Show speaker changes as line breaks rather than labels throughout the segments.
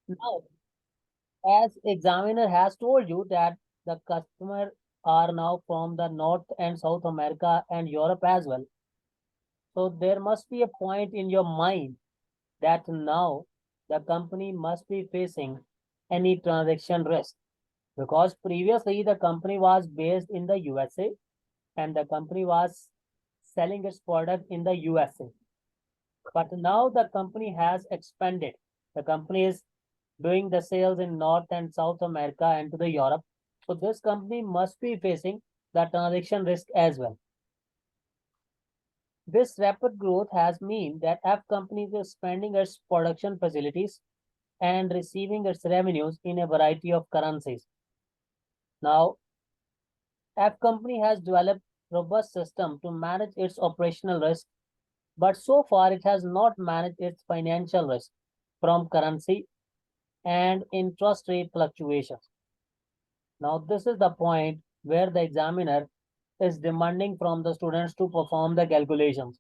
Now, as examiner has told you that the customer are now from the North and South America and Europe as well. So there must be a point in your mind that now the company must be facing any transaction risk, because previously the company was based in the USA and the company was selling its product in the USA. But now the company has expanded. The company is doing the sales in North and South America and to the Europe. So this company must be facing the transaction risk as well. This rapid growth has meant that F company is expanding its production facilities and receiving its revenues in a variety of currencies. Now, F company has developed robust system to manage its operational risk, but so far it has not managed its financial risk from currency and interest rate fluctuations. Now, this is the point where the examiner is demanding from the students to perform the calculations.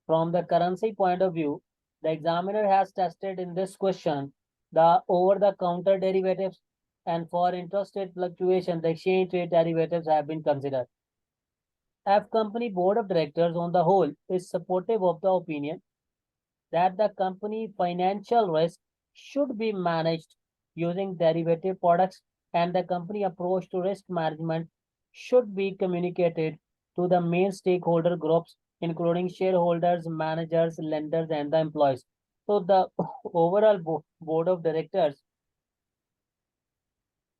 From the currency point of view, the examiner has tested in this question the over-the-counter derivatives, and for interest rate fluctuation, the exchange rate derivatives have been considered. F company board of directors on the whole is supportive of the opinion that the company financial risk should be managed using derivative products, and the company approach to risk management should be communicated to the main stakeholder groups, including shareholders, managers, lenders, and the employees. So the overall board of directors,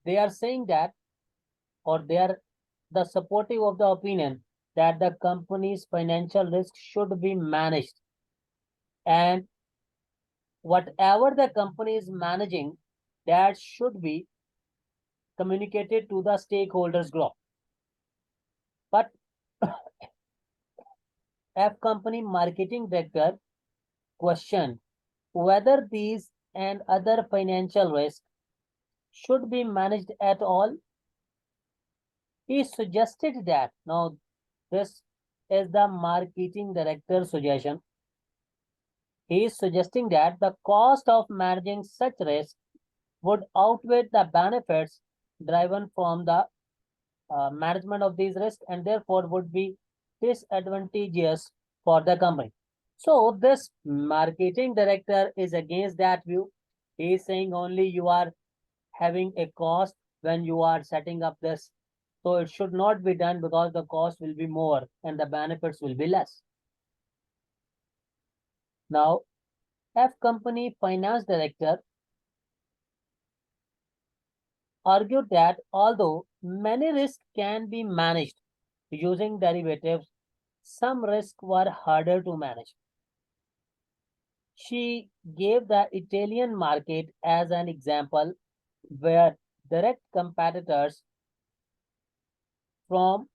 they are saying that, or they are the supportive of the opinion that the company's financial risk should be managed, and whatever the company is managing, that should be communicated to the stakeholders group. But F company marketing director questioned whether these and other financial risks should be managed at all. He suggested that, now this is the marketing director's suggestion. He is suggesting that the cost of managing such risk would outweigh the benefits driven from the management of these risks, and therefore would be disadvantageous for the company. So this marketing director is against that view. He is saying only you are having a cost when you are setting up this. So it should not be done because the cost will be more and the benefits will be less. Now, F company finance director argued that although many risks can be managed using derivatives, some risks were harder to manage. She gave the Italian market as an example where direct competitors from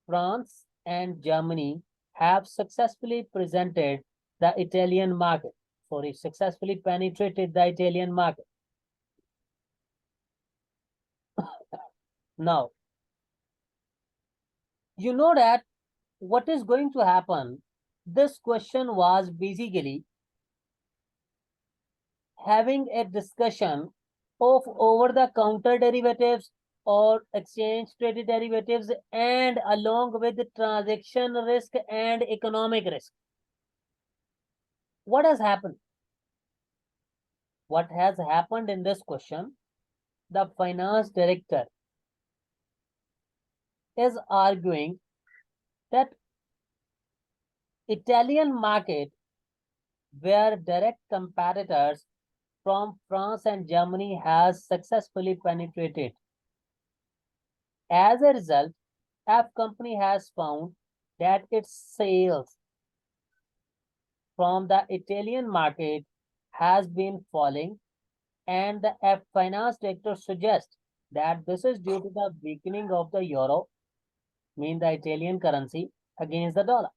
France and Germany have successfully presented the Italian market. Sorry, successfully penetrated the Italian market. Now, you know that what is going to happen. This question was basically having a discussion of over-the-counter derivatives or exchange-traded derivatives, and along with the transaction risk and economic risk. What has happened? What has happened in this question? The finance director is arguing that Italian market, where direct competitors from France and Germany has successfully penetrated. As a result, F company has found that its sales from the Italian market has been falling, and the F finance director suggests that this is due to the weakening of the euro, mean the Italian currency, against the dollar.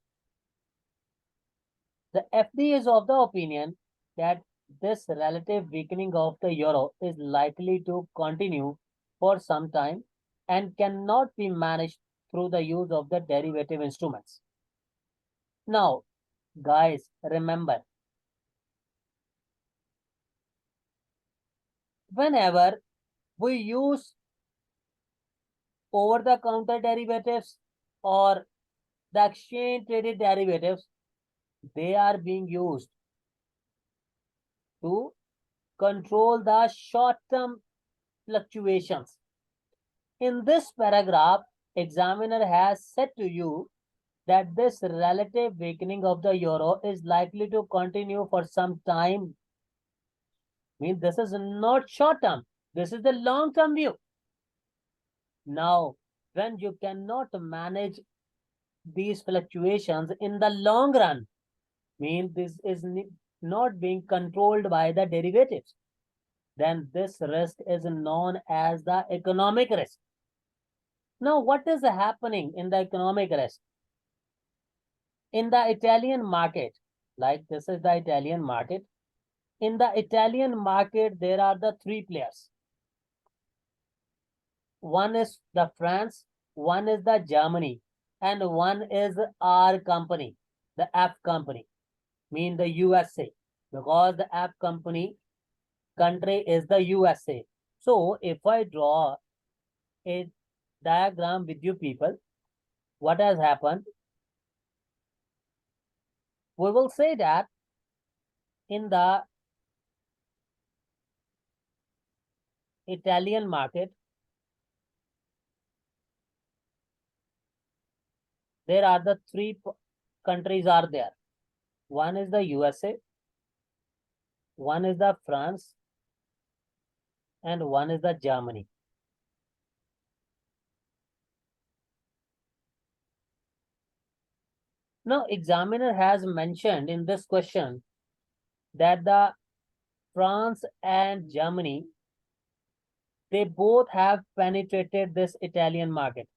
The FD is of the opinion that this relative weakening of the euro is likely to continue for some time and cannot be managed through the use of the derivative instruments. Now, guys, remember, whenever we use over-the-counter derivatives or the exchange-traded derivatives, they are being used to control the short-term fluctuations. In this paragraph, examiner has said to you that this relative weakening of the euro is likely to continue for some time. Means this is not short term, this is the long term view. Now, when you cannot manage these fluctuations in the long run, means this is not being controlled by the derivatives, then this risk is known as the economic risk. Now, what is happening in the economic risk? In the Italian market, like this is the Italian market. In the Italian market, there are the three players. One is the France, one is the Germany, and one is our company, the F company, mean the USA, because the F company country is the USA. So if I draw a diagram with you people, what has happened? We will say that in the Italian market, there are the three countries are there. One is the USA, one is the France, and one is the Germany. Now, examiner has mentioned in this question that the France and Germany, they both have penetrated this Italian market.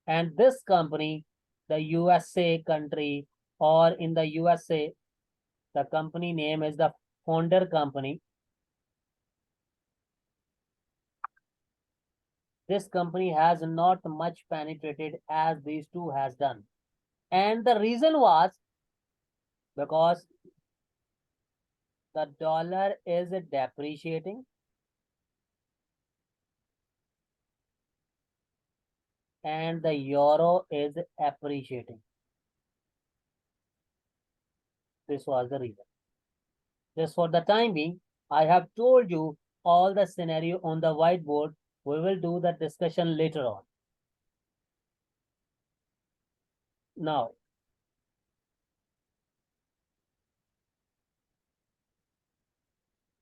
And this company, the USA country, or in the USA, the company name is the Fondir Company. This company has not much penetrated as these two has done. And the reason was because the dollar is depreciating and the euro is appreciating. This was the reason. Just for the time being, I have told you all the scenario on the whiteboard. We will do the discussion later on. Now,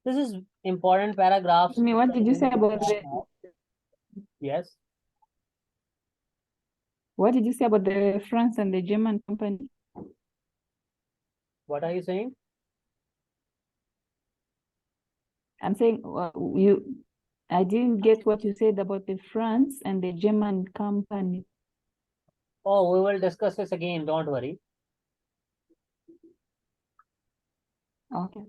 this is important paragraph.
What did you say about the...
Yes.
What did you say about the France and the German company?
What are you saying?
I'm saying I didn't get what you said about the France and the German company.
Oh, we will discuss this again. Don't worry.
Okay.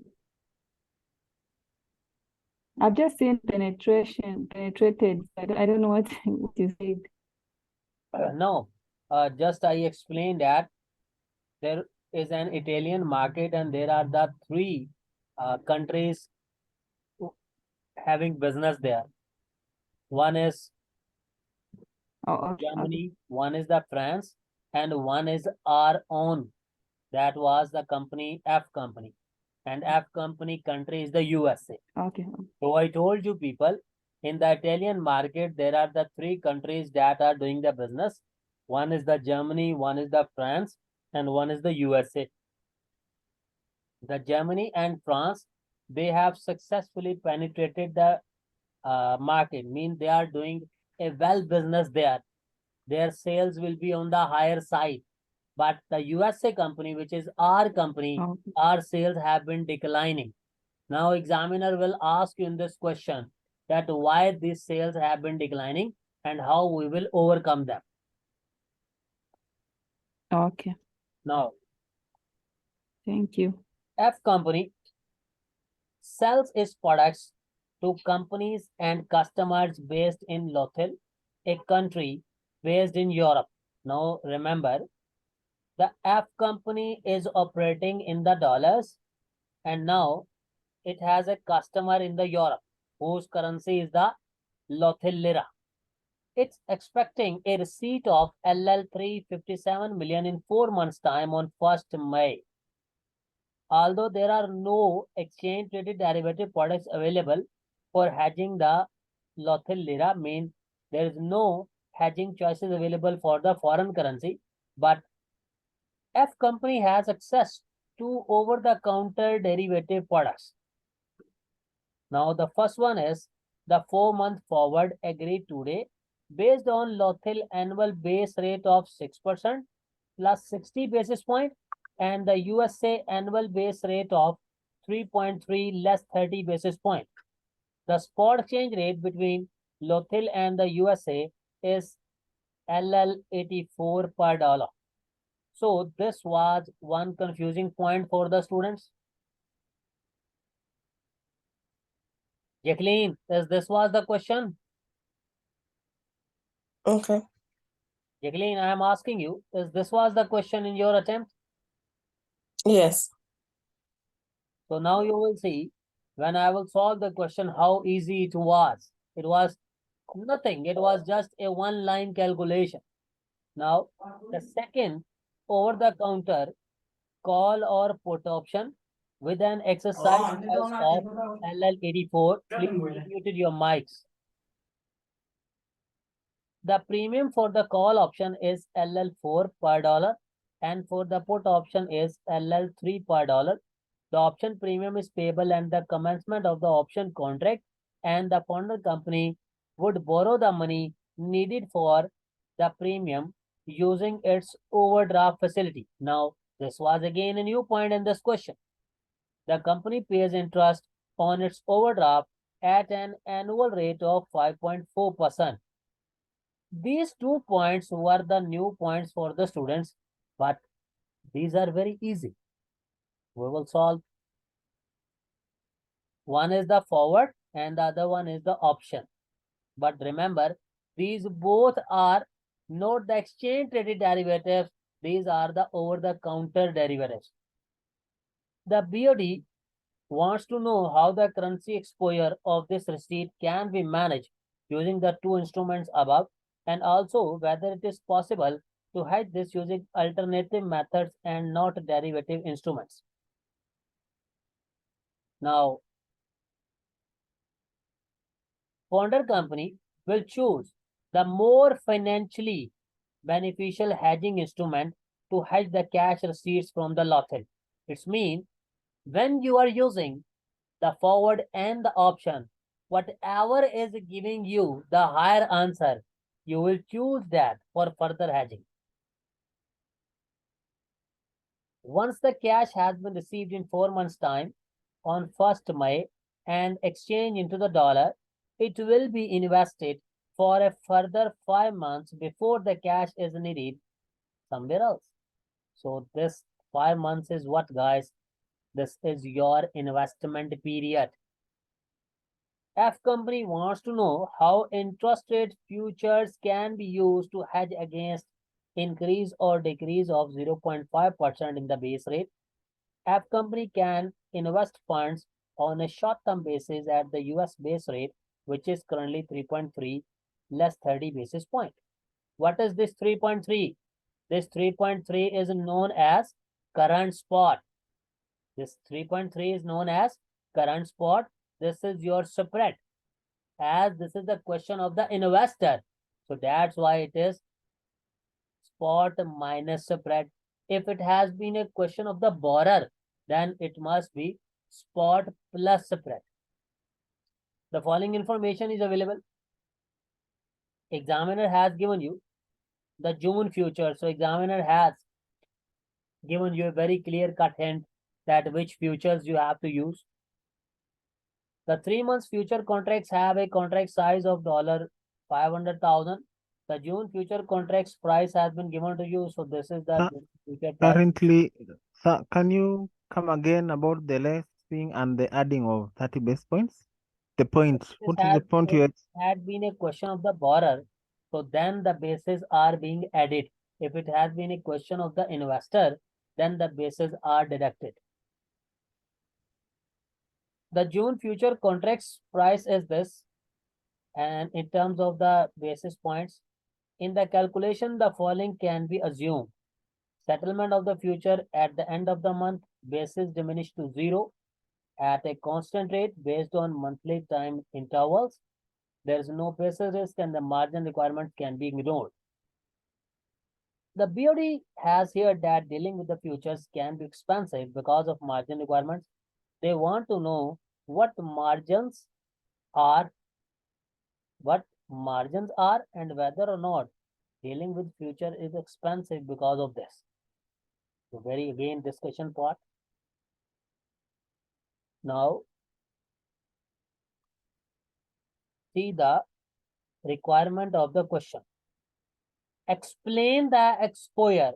I've just seen penetrated. I don't know what you said.
No, just I explained that there is an Italian market and there are the three countries having business there. One is Germany, one is the France, and one is our own. That was the company F company. And F company country is the USA.
Okay.
So I told you people, in the Italian market, there are the three countries that are doing the business. One is the Germany, one is the France, and one is the USA. The Germany and France, they have successfully penetrated the market, mean they are doing a well business there. Their sales will be on the higher side. But the USA company, which is our company, our sales have been declining. Now, examiner will ask you in this question that why these sales have been declining and how we will overcome them.
Okay.
Now,
thank you.
F company sells its products to companies and customers based in Lothal, a country based in Europe. Now, remember, the F company is operating in the dollars and now it has a customer in the Europe whose currency is the Lothal lira. It's expecting a receipt of LL 357 million in 4 months' time on 1st May. Although there are no exchange traded derivative products available for hedging the Lothal lira, means there is no hedging choices available for the foreign currency, but F company has access to over-the-counter derivative products. Now the first one is the 4-month forward agreed today based on Lothal annual base rate of 6% plus 60 basis point and the USA annual base rate of 3.3 less 30 basis point. The spot exchange rate between Lothal and the USA is LL 84 per dollar. So this was one confusing point for the students. Jacqueline, this was the question?
Okay.
Jacqueline, I am asking you, this was the question in your attempt?
Yes.
So now you will see when I will solve the question how easy it was. It was nothing. It was just a one-line calculation. Now the second over-the-counter call or put option with an exercise price of LL84. Please muted your mics. The premium for the call option is LL4 per dollar and for the put option is LL3 per dollar. The option premium is payable at the commencement of the option contract and the founder company would borrow the money needed for the premium using its overdraft facility. Now, this was again a new point in this question. The company pays interest on its overdraft at an annual rate of 5.4%. These 2 points were the new points for the students, but these are very easy. We will solve. One is the forward and the other one is the option. But remember, these both are not the exchange traded derivatives. These are the over-the-counter derivatives. The BOD wants to know how the currency exposure of this receipt can be managed using the two instruments above, and also whether it is possible to hedge this using alternative methods and not derivative instruments. Now, founder company will choose the more financially beneficial hedging instrument to hedge the cash receipts from the Lothal. It means when you are using the forward and the option, whatever is giving you the higher answer, you will choose that for further hedging. Once the cash has been received in 4 months' time on 1st May and exchanged into the dollar, it will be invested for a further 5 months before the cash is needed somewhere else. So this 5 months is what, guys? This is your investment period. F company wants to know how interest rate futures can be used to hedge against increase or decrease of 0.5% in the base rate. F company can invest funds on a short-term basis at the US base rate, which is currently 3.3 less 30 basis point. What is this 3.3? This 3.3 is known as current spot. This 3.3 is known as current spot. This is your spread, as this is the question of the investor. So that's why it is spot minus spread. If it has been a question of the borrower, then it must be spot plus spread. The following information is available. Examiner has given you the June future. So examiner has given you a very clear-cut hint that which futures you have to use. The 3 months future contracts have a contract size of $500,000. The June future contracts price has been given to you. So this is the future price.
Currently, sir, can you come again about the lessening and the adding of 30 base points? The point, what is the point here?
Had been a question of the borrower, so then the bases are being added. If it has been a question of the investor, then the bases are deducted. The June future contracts price is this, and in terms of the basis points, in the calculation, the following can be assumed. Settlement of the future at the end of the month, basis diminished to 0 at a constant rate based on monthly time intervals. There is no basis risk and the margin requirement can be ignored. The BOD has here that dealing with the futures can be expensive because of margin requirements. They want to know what margins are, and whether or not dealing with future is expensive because of this. So very again discussion part. Now see the requirement of the question. Explain the exposure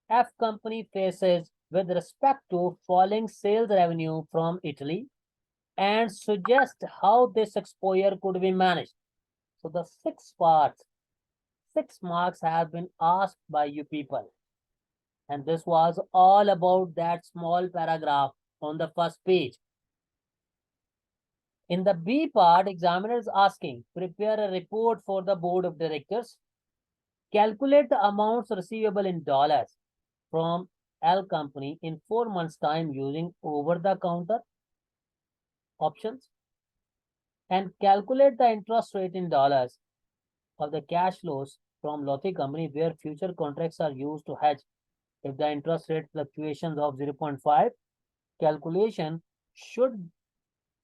F company faces with respect to falling sales revenue from Italy and suggest how this exposure could be managed. So the 6 parts, 6 marks have been asked by you people. And this was all about that small paragraph on the first page. In the B part, examiner is asking, prepare a report for the board of directors. Calculate the amounts receivable in dollars from L company in 4 months' time using over-the-counter options. And calculate the interest rate in dollars of the cash flows from Lotte company where future contracts are used to hedge. If the interest rate fluctuations of 0.5, calculation should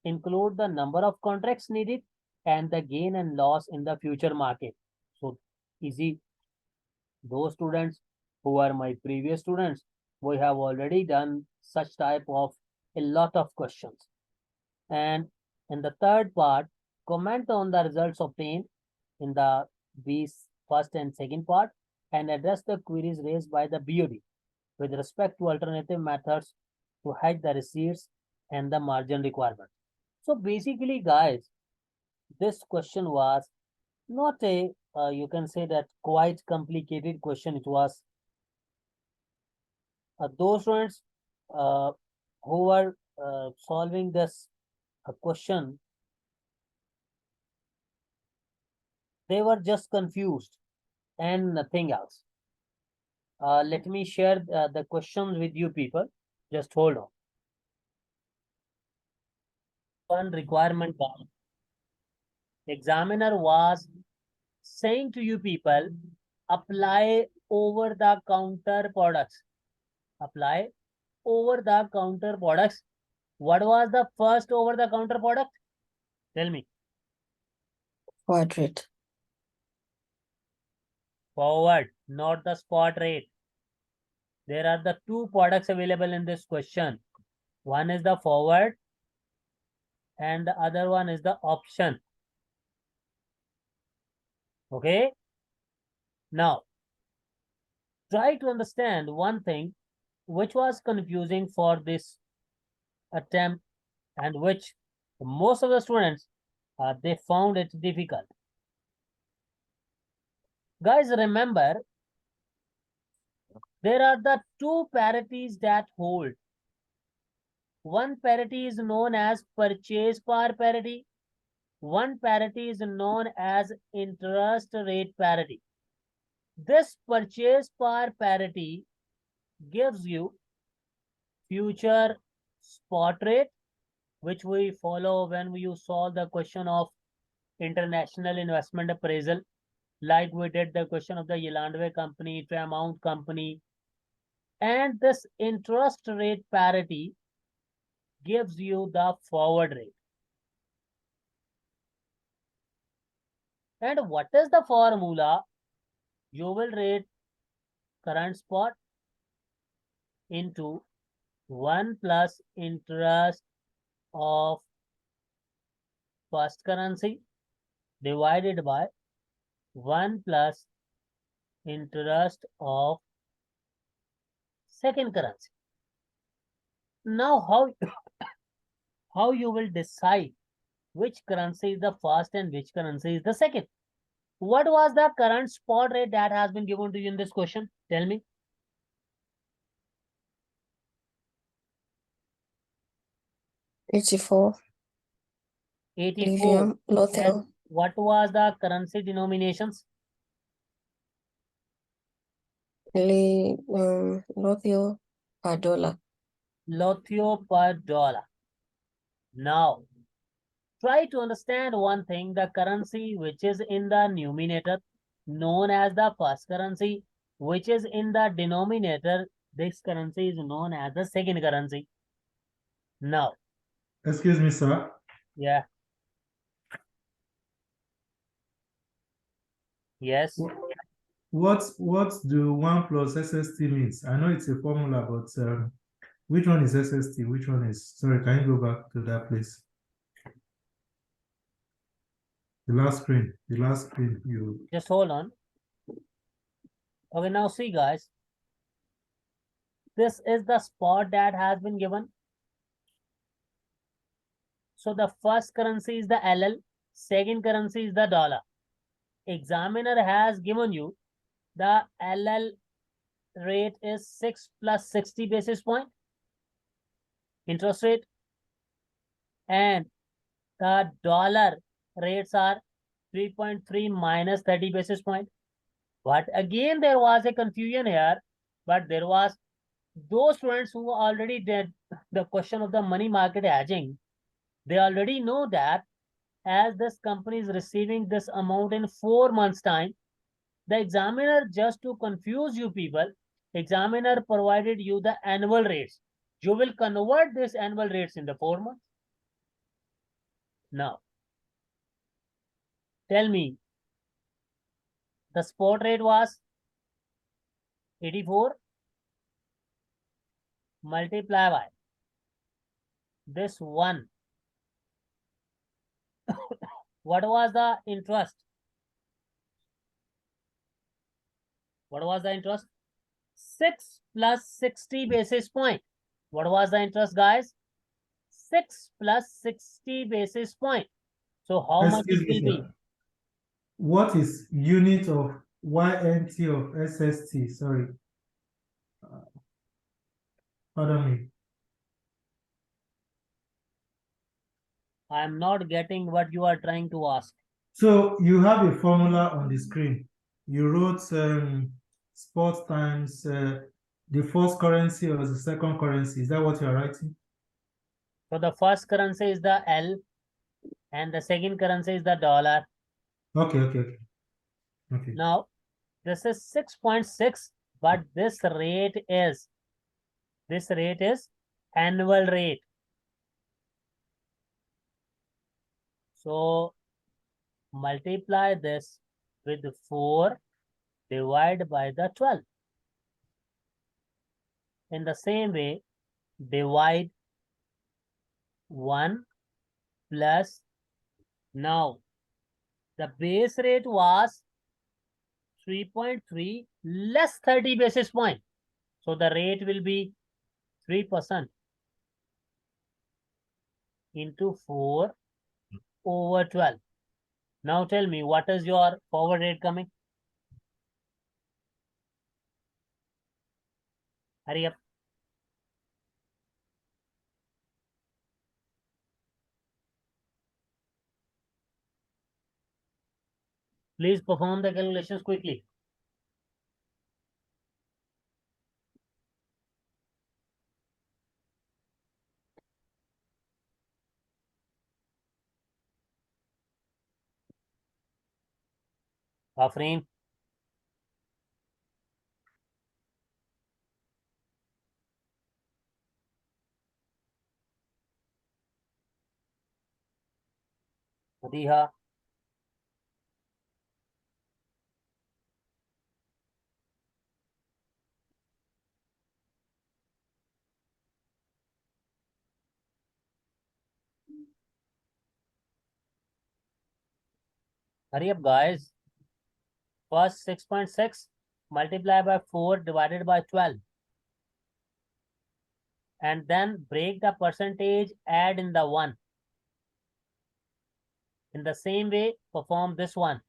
include the number of contracts needed and the gain and loss in the future market. So easy. Those students who are my previous students, we have already done such type of a lot of questions. And in the third part, comment on the results obtained in the B's first and second part and address the queries raised by the BOD with respect to alternative methods to hedge the receipts and the margin requirement. So basically, guys, this question was not a, you can say that quite complicated question. It was those students who were solving this question, they were just confused and nothing else. Let me share the questions with you people. Just hold on. One requirement part. Examiner was saying to you people, apply over-the-counter products. Apply over-the-counter products. What was the first over-the-counter product? Tell me.
Forward rate.
Forward, not the spot rate. There are the 2 products available in this question. One is the forward and the other one is the option. Okay. Now, try to understand one thing which was confusing for this attempt and which most of the students, they found it difficult. Guys, remember, there are the 2 parities that hold. One parity is known as purchase power parity. One parity is known as interest rate parity. This purchase power parity gives you future spot rate, which we follow when you solve the question of international investment appraisal, like we did the question of the Yelandway company, Paramount company. And this interest rate parity gives you the forward rate. And what is the formula? You will rate current spot into 1 plus interest of first currency divided by 1 plus interest of second currency. Now, how you will decide which currency is the first and which currency is the second? What was the current spot rate that has been given to you in this question? Tell me.
84.
84.
Lithium,
And what was the currency denominations?
lithium per dollar.
Lothio per dollar. Now, try to understand one thing, the currency which is in the numerator, known as the first currency, which is in the denominator, this currency is known as the second currency. Now,
Excuse me, sir.
yeah. Yes.
What do 1 plus SST means? I know it's a formula, but which one is SST? Which one is, sorry, can you go back to that place? The last screen you.
Just hold on. Okay, now see guys. This is the spot that has been given. So the first currency is the LL, second currency is the dollar. Examiner has given you the LL rate is 6 plus 60 basis point interest rate, and the dollar rates are 3.3 minus 30 basis point. But again, there was a confusion here, but there was those students who already did the question of the money market hedging. They already know that as this company is receiving this amount in 4 months time, the examiner, just to confuse you people, examiner provided you the annual rates. You will convert this annual rates in the 4 months. Now, tell me, the spot rate was 84 multiply by this one. What was the interest? What was the interest? 6 plus 60 basis point. What was the interest, guys? 6 plus 60 basis point. So how much it will be?
What is unit of YNT of SST? Sorry. Pardon me.
I am not getting what you are trying to ask.
So you have a formula on the screen. You wrote spot times the first currency or the second currency. Is that what you're writing?
So the first currency is the L and the second currency is the dollar.
Okay.
Now, this is 6.6, but this rate is annual rate. So multiply this with 4, divide by the 12. In the same way, divide 1 plus, now the base rate was 3.3 less 30 basis point. So the rate will be 3% into 4 over 12. Now tell me, what is your forward rate coming? Hurry up. Please perform the calculations quickly. Afreen. Madiha. Hurry up, guys. First 6.6 multiply by 4 divided by 12. And then break the percentage, add in the 1. In the same way, perform this one.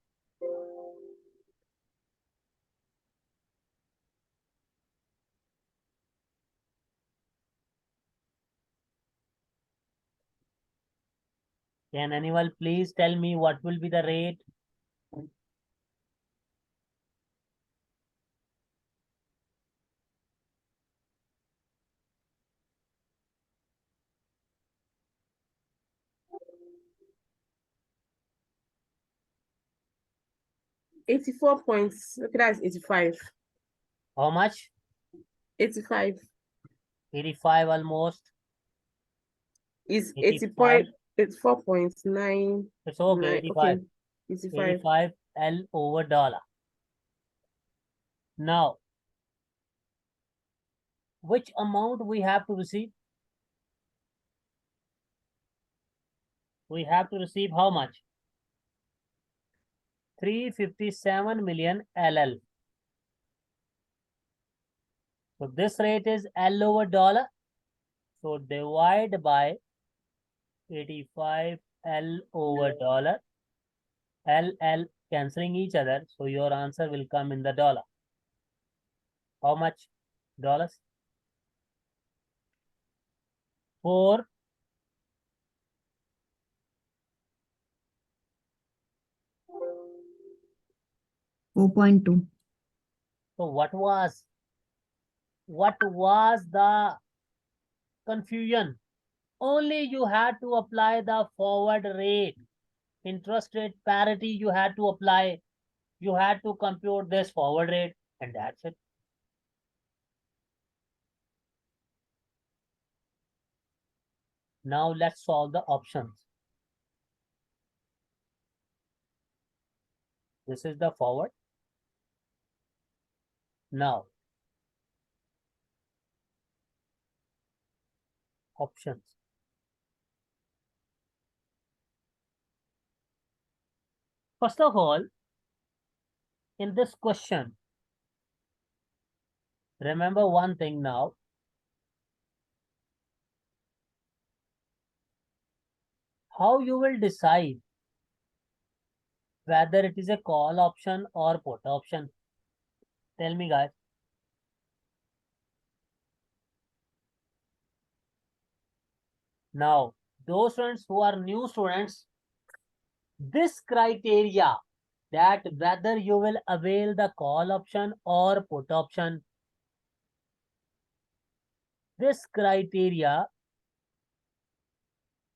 Can anyone please tell me what will be the rate?
Okay, that's 85.
How much?
85
85 almost.
is
85.
84.9.
It's okay, 85.
Okay, 85.
85 L over dollar. Now, which amount we have to receive? We have to receive how much? 357 million LL. So this rate is L over dollar. So divide by 85 L over dollar. L cancelling each other. So your answer will come in the dollar. How much dollars? 4.
4.2.
So what was the confusion? Only you had to apply the forward rate, interest rate parity you had to apply. You had to compute this forward rate and that's it. Now let's solve the options. This is the forward. Now, options. First of all, in this question, remember one thing now. How you will decide whether it is a call option or put option? Tell me, guys. Now, those students who are new students, this criteria that whether you will avail the call option or put option, this criteria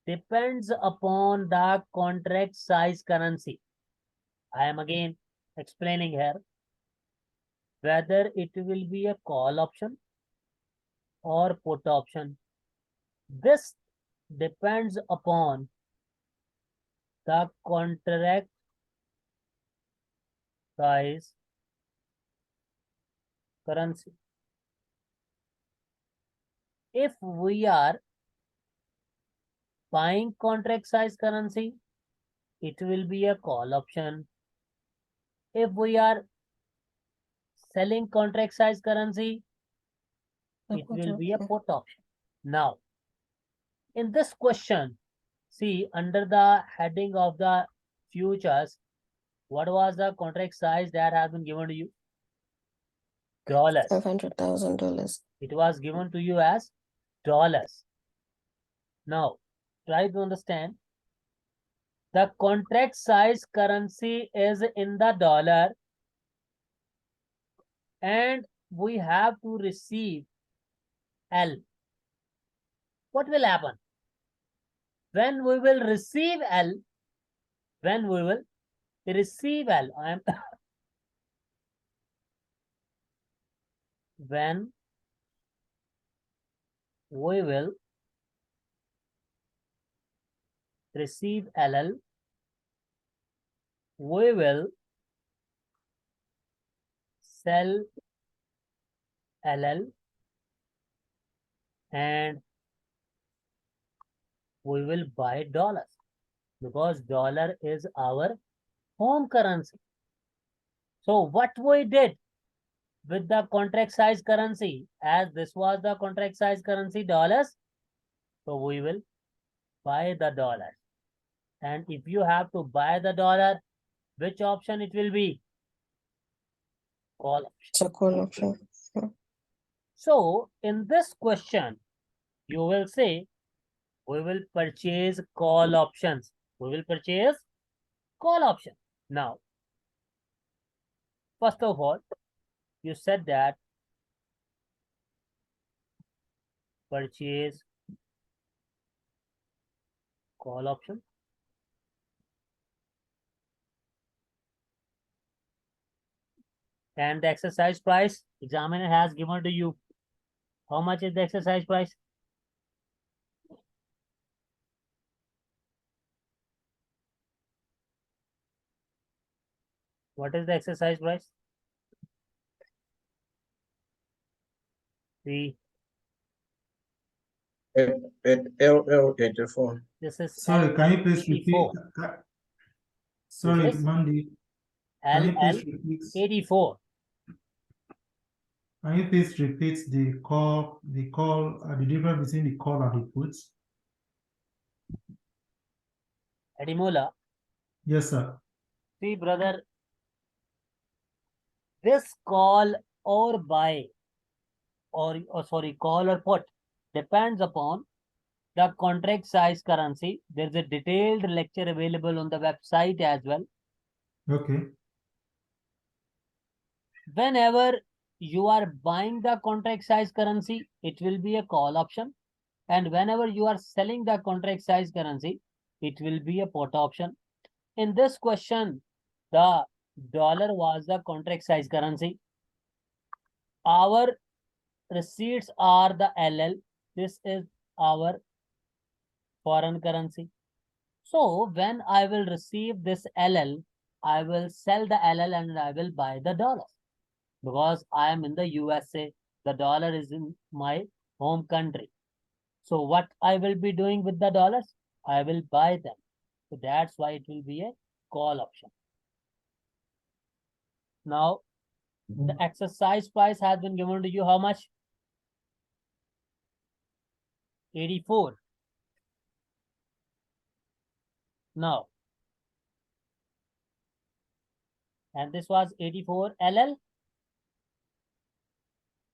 depends upon the contract size currency. I am again explaining here whether it will be a call option or put option. This depends upon the contract size currency. If we are buying contract size currency, it will be a call option. If we are selling contract size currency, it will be a put option. Now, in this question, see under the heading of the futures, what was the contract size that has been given to you? Dollars.
$500,000.
It was given to you as dollars. Now, try to understand. The contract size currency is in the dollar and we have to receive L. What will happen? When we will receive L, I am when we will receive LL, we will sell LL and we will buy dollars because dollar is our home currency. So what we did with the contract size currency, as this was the contract size currency dollars, so we will buy the dollars. And if you have to buy the dollar, which option it will be? Call option.
It's a call option.
So in this question, you will say, we will purchase call options. We will purchase call option. Now, first of all, you said that purchase call option. And the exercise price examiner has given to you. How much is the exercise price? What is the exercise price? The
LL84.
this is
Sorry, can you please repeat?
84.
Sorry,
This is
Mandy. Can you please
LL
repeat?
84.
Can you please repeat the call, the difference between the call and the put?
Adimola,
Yes, sir.
see brother, this call or buy or sorry, call or put depends upon the contract size currency. There's a detailed lecture available on the website as well.
Okay.
Whenever you are buying the contract size currency, it will be a call option. And whenever you are selling the contract size currency, it will be a put option. In this question, the dollar was the contract size currency. Our receipts are the LL. This is our foreign currency. So when I will receive this LL, I will sell the LL and I will buy the dollars. Because I am in the USA, the dollar is in my home country. So what I will be doing with the dollars? I will buy them. So that's why it will be a call option. Now, the exercise price has been given to you how much? 84. Now, and this was 84 LL.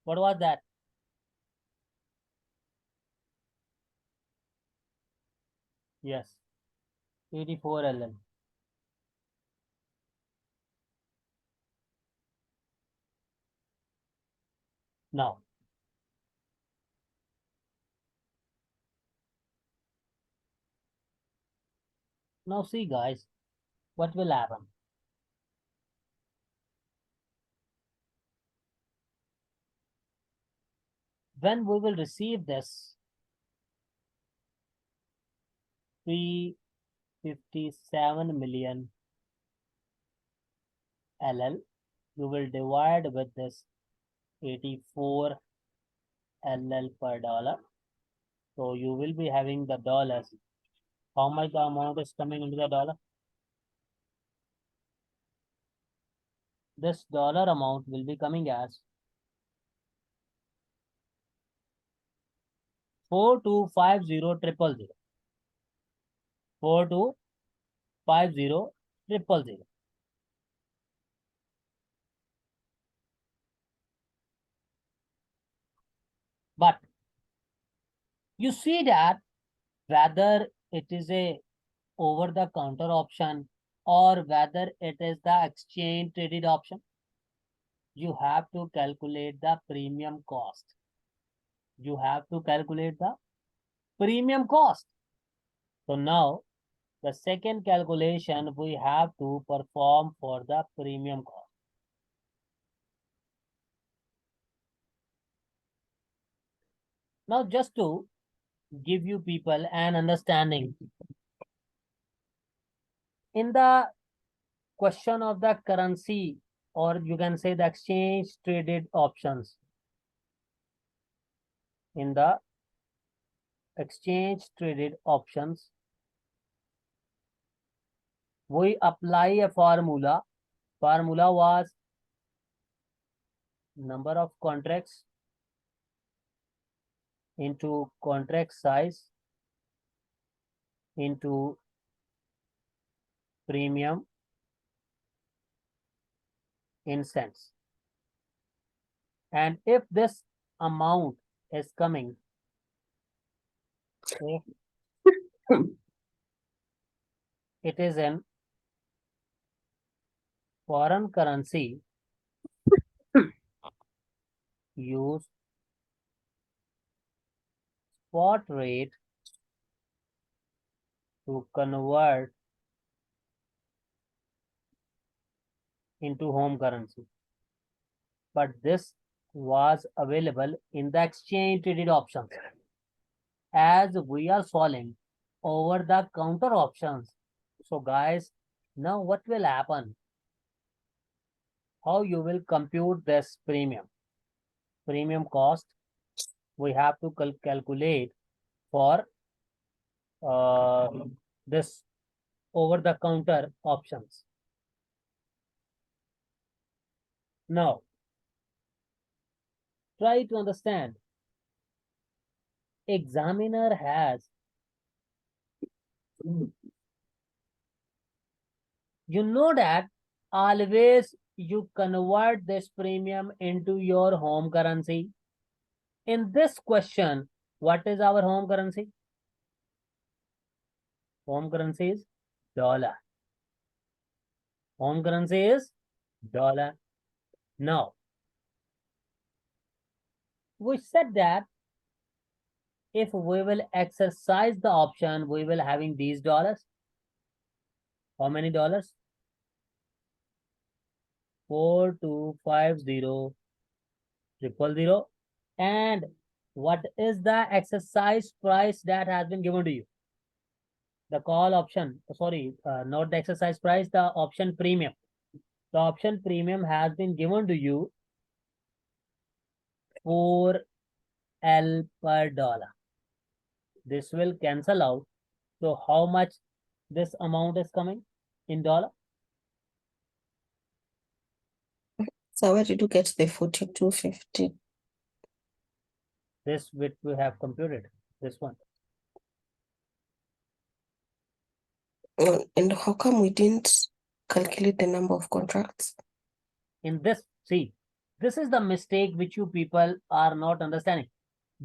What was that? Yes, 84 LL. Now, see guys, what will happen? When we will receive this 357 million LL, you will divide with this 84 LL per dollar. So you will be having the dollars. How much the amount is coming into the dollar? This dollar amount will be coming as 4250,000. 4250,000. But you see that whether it is a over the counter option or whether it is the exchange traded option, you have to calculate the premium cost. You have to calculate the premium cost. So now the second calculation we have to perform for the premium cost. Now just to give you people an understanding, in the question of the currency, or you can say the exchange traded options, in the exchange traded options, we apply a formula. Formula was number of contracts into contract size into premium in cents. And if this amount is coming, it is in foreign currency, use spot rate to convert into home currency. But this was available in the exchange traded options. As we are solving over the counter options. So guys, now what will happen? How you will compute this premium? Premium cost, we have to calculate for this over the counter options. Now, try to understand. Examiner has, you know that always you convert this premium into your home currency. In this question, what is our home currency? Home currency is dollar. Home currency is dollar. Now, we said that if we will exercise the option, we will having these dollars. How many dollars? 4250,000. And what is the exercise price that has been given to you? The call option, sorry, not the exercise price, the option premium. The option premium has been given to you 4L per dollar. This will cancel out. So how much this amount is coming in dollar?
So where did you get the 4250?
This which we have computed, this one.
And how come we didn't calculate the number of contracts?
In this, see, this is the mistake which you people are not understanding.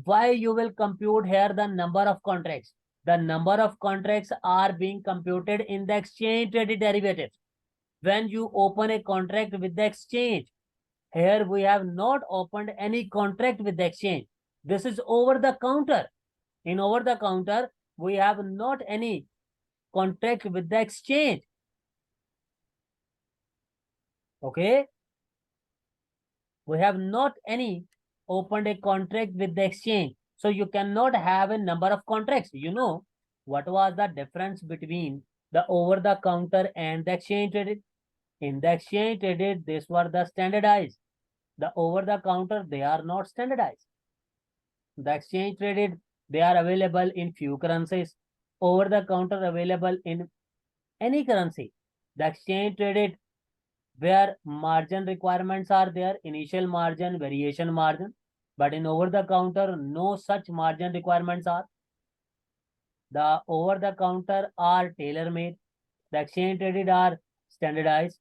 Why you will compute here the number of contracts? The number of contracts are being computed in the exchange traded derivatives. When you open a contract with the exchange, here we have not opened any contract with the exchange. This is over the counter. In over the counter, we have not any contract with the exchange. Okay. We have not any opened a contract with the exchange. So you cannot have a number of contracts. You know, what was the difference between the over the counter and the exchange traded? In the exchange traded, these were the standardized. The over the counter, they are not standardized. The exchange traded, they are available in few currencies. Over the counter available in any currency. The exchange traded, where margin requirements are there, initial margin, variation margin. But in over the counter, no such margin requirements are. The over the counter are tailor made. The exchange traded are standardized.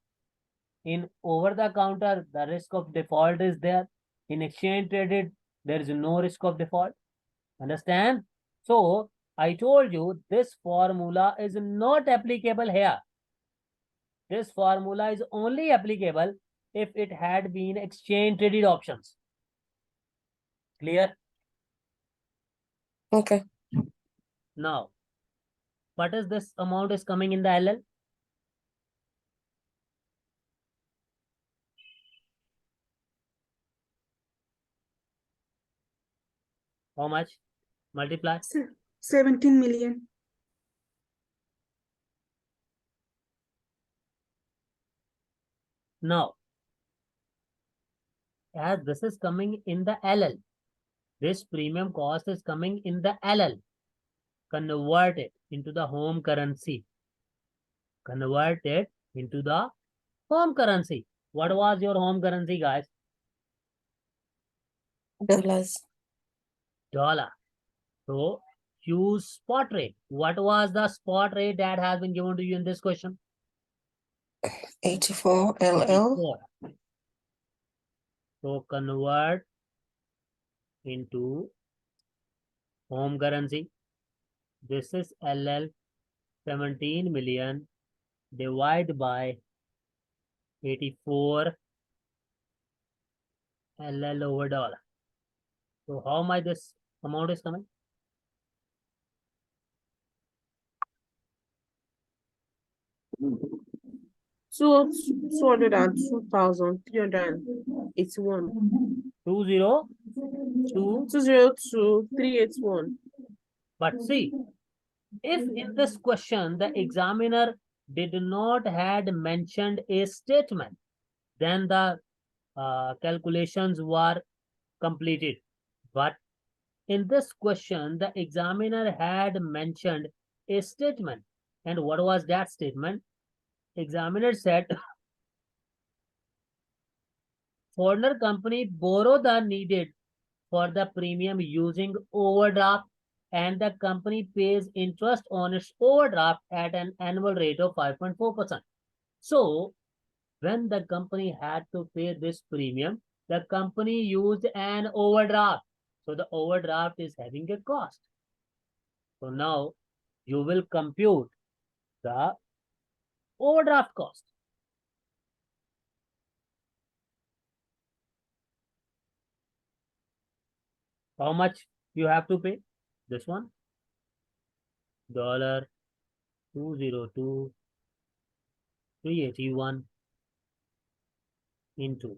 In over the counter, the risk of default is there. In exchange traded, there is no risk of default. Understand? So I told you this formula is not applicable here. This formula is only applicable if it had been exchange traded options. Clear?
Okay.
Now, what is this amount is coming in the LL? How much? Multiply.
17 million.
Now, as this is coming in the LL, this premium cost is coming in the LL. Convert it into the home currency. Convert it into the home currency. What was your home currency, guys?
Dollars.
Dollar. So use spot rate. What was the spot rate that has been given to you in this question?
84 LL.
84. So convert into home currency. This is LL. 17 million divided by 84 LL over dollar. So how much this amount is coming?
Two 202,381.
202.
202,381.
But see, if in this question the examiner did not had mentioned a statement, then the calculations were completed. But in this question, the examiner had mentioned a statement. And what was that statement? Examiner said, foreigner company borrow the needed for the premium using overdraft, and the company pays interest on its overdraft at an annual rate of 5.4%. So when the company had to pay this premium, the company used an overdraft. So the overdraft is having a cost. So now you will compute the overdraft cost. How much you have to pay? This one, $202,381 into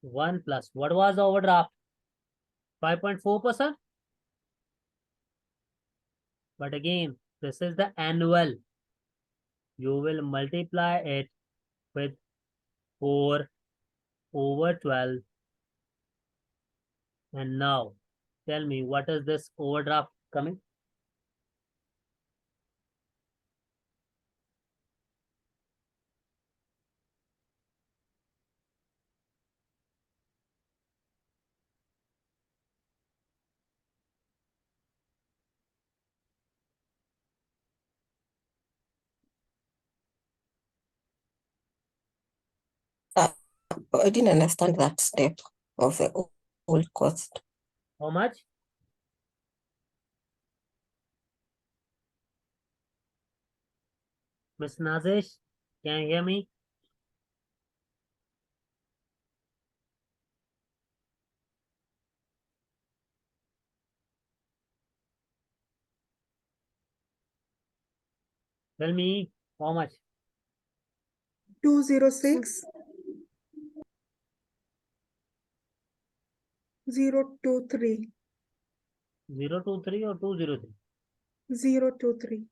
1 plus what was the overdraft? 5.4%. But again, this is the annual. You will multiply it with 4 over 12. And now tell me, what is this overdraft coming?
I didn't understand that step of the old cost.
How much? Miss Nazish, can you hear me? Tell me how much?
206 023
023 or 203?
023.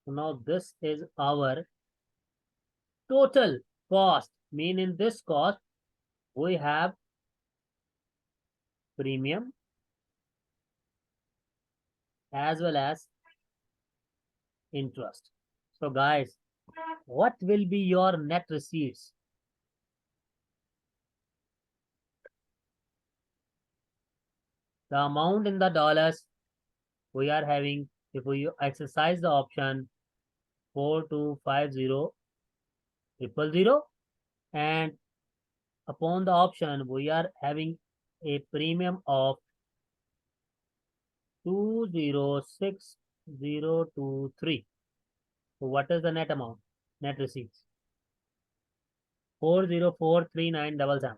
So now this is our total cost. Mean in this cost, we have premium as well as interest. So guys, what will be your net receipts? The amount in the dollars we are having, if we exercise the option 4250000, and upon the option we are having a premium of 206023. So what is the net amount? Net receipts 4043977.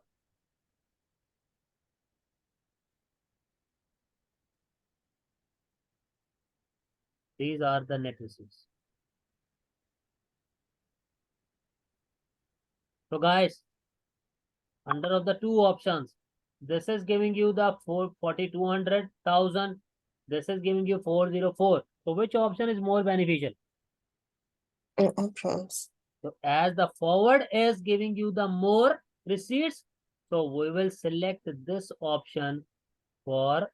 These are the net receipts. So guys, under of the two options, this is giving you the 442,000. This is giving you 404. So which option is more beneficial?
Options.
So as the forward is giving you the more receipts, so we will select this option for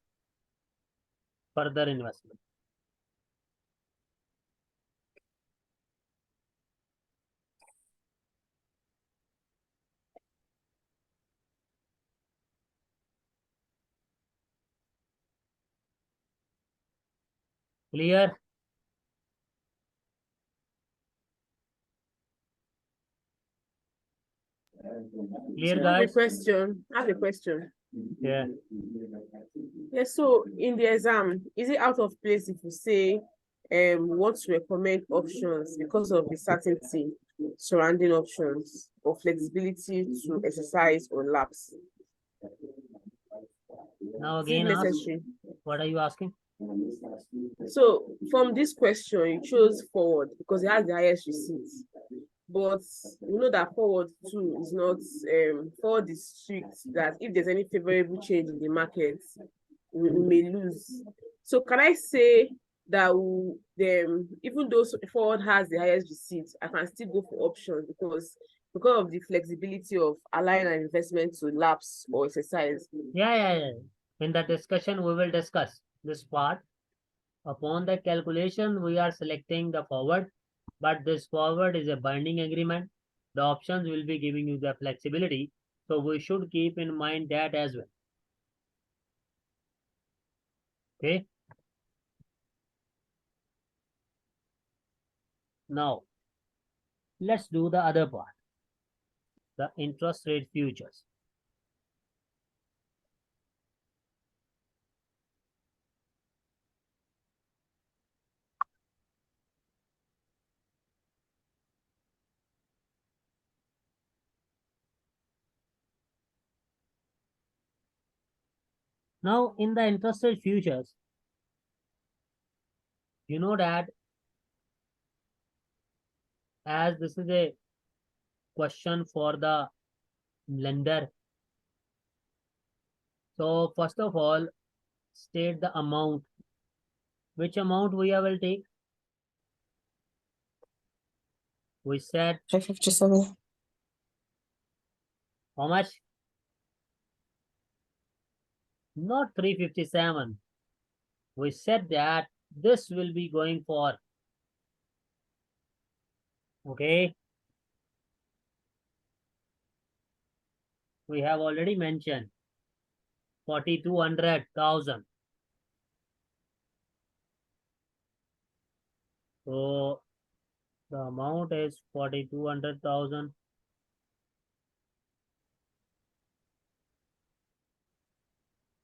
further investment. Clear? Clear,
I have a
guys?
question. I have a question.
Yeah.
Yes, so in the exam, is it out of place if you say we want to recommend options because of the certainty surrounding options or flexibility to exercise or lapse?
Now
Is it
again ask,
necessary?
what are you asking?
So from this question, you chose forward because it has the highest receipts. But we know that forward too is not forward is strict, that if there's any favorable change in the market, we may lose. So can I say that even though forward has the highest receipts, I can still go for options because of the flexibility of allowing an investment to lapse or exercise?
Yeah. In the discussion, we will discuss this part. Upon the calculation, we are selecting the forward, but this forward is a binding agreement. The options will be giving you the flexibility. So we should keep in mind that as well. Okay. Now, let's do the other part, the interest rate futures. Now, in the interest rate futures, you know that as this is a question for the lender. So first of all, state the amount. Which amount we will take? We said
357.
how much? Not 357. We said that this will be going for, okay, we have already mentioned 4,200,000. So the amount is 4,200,000.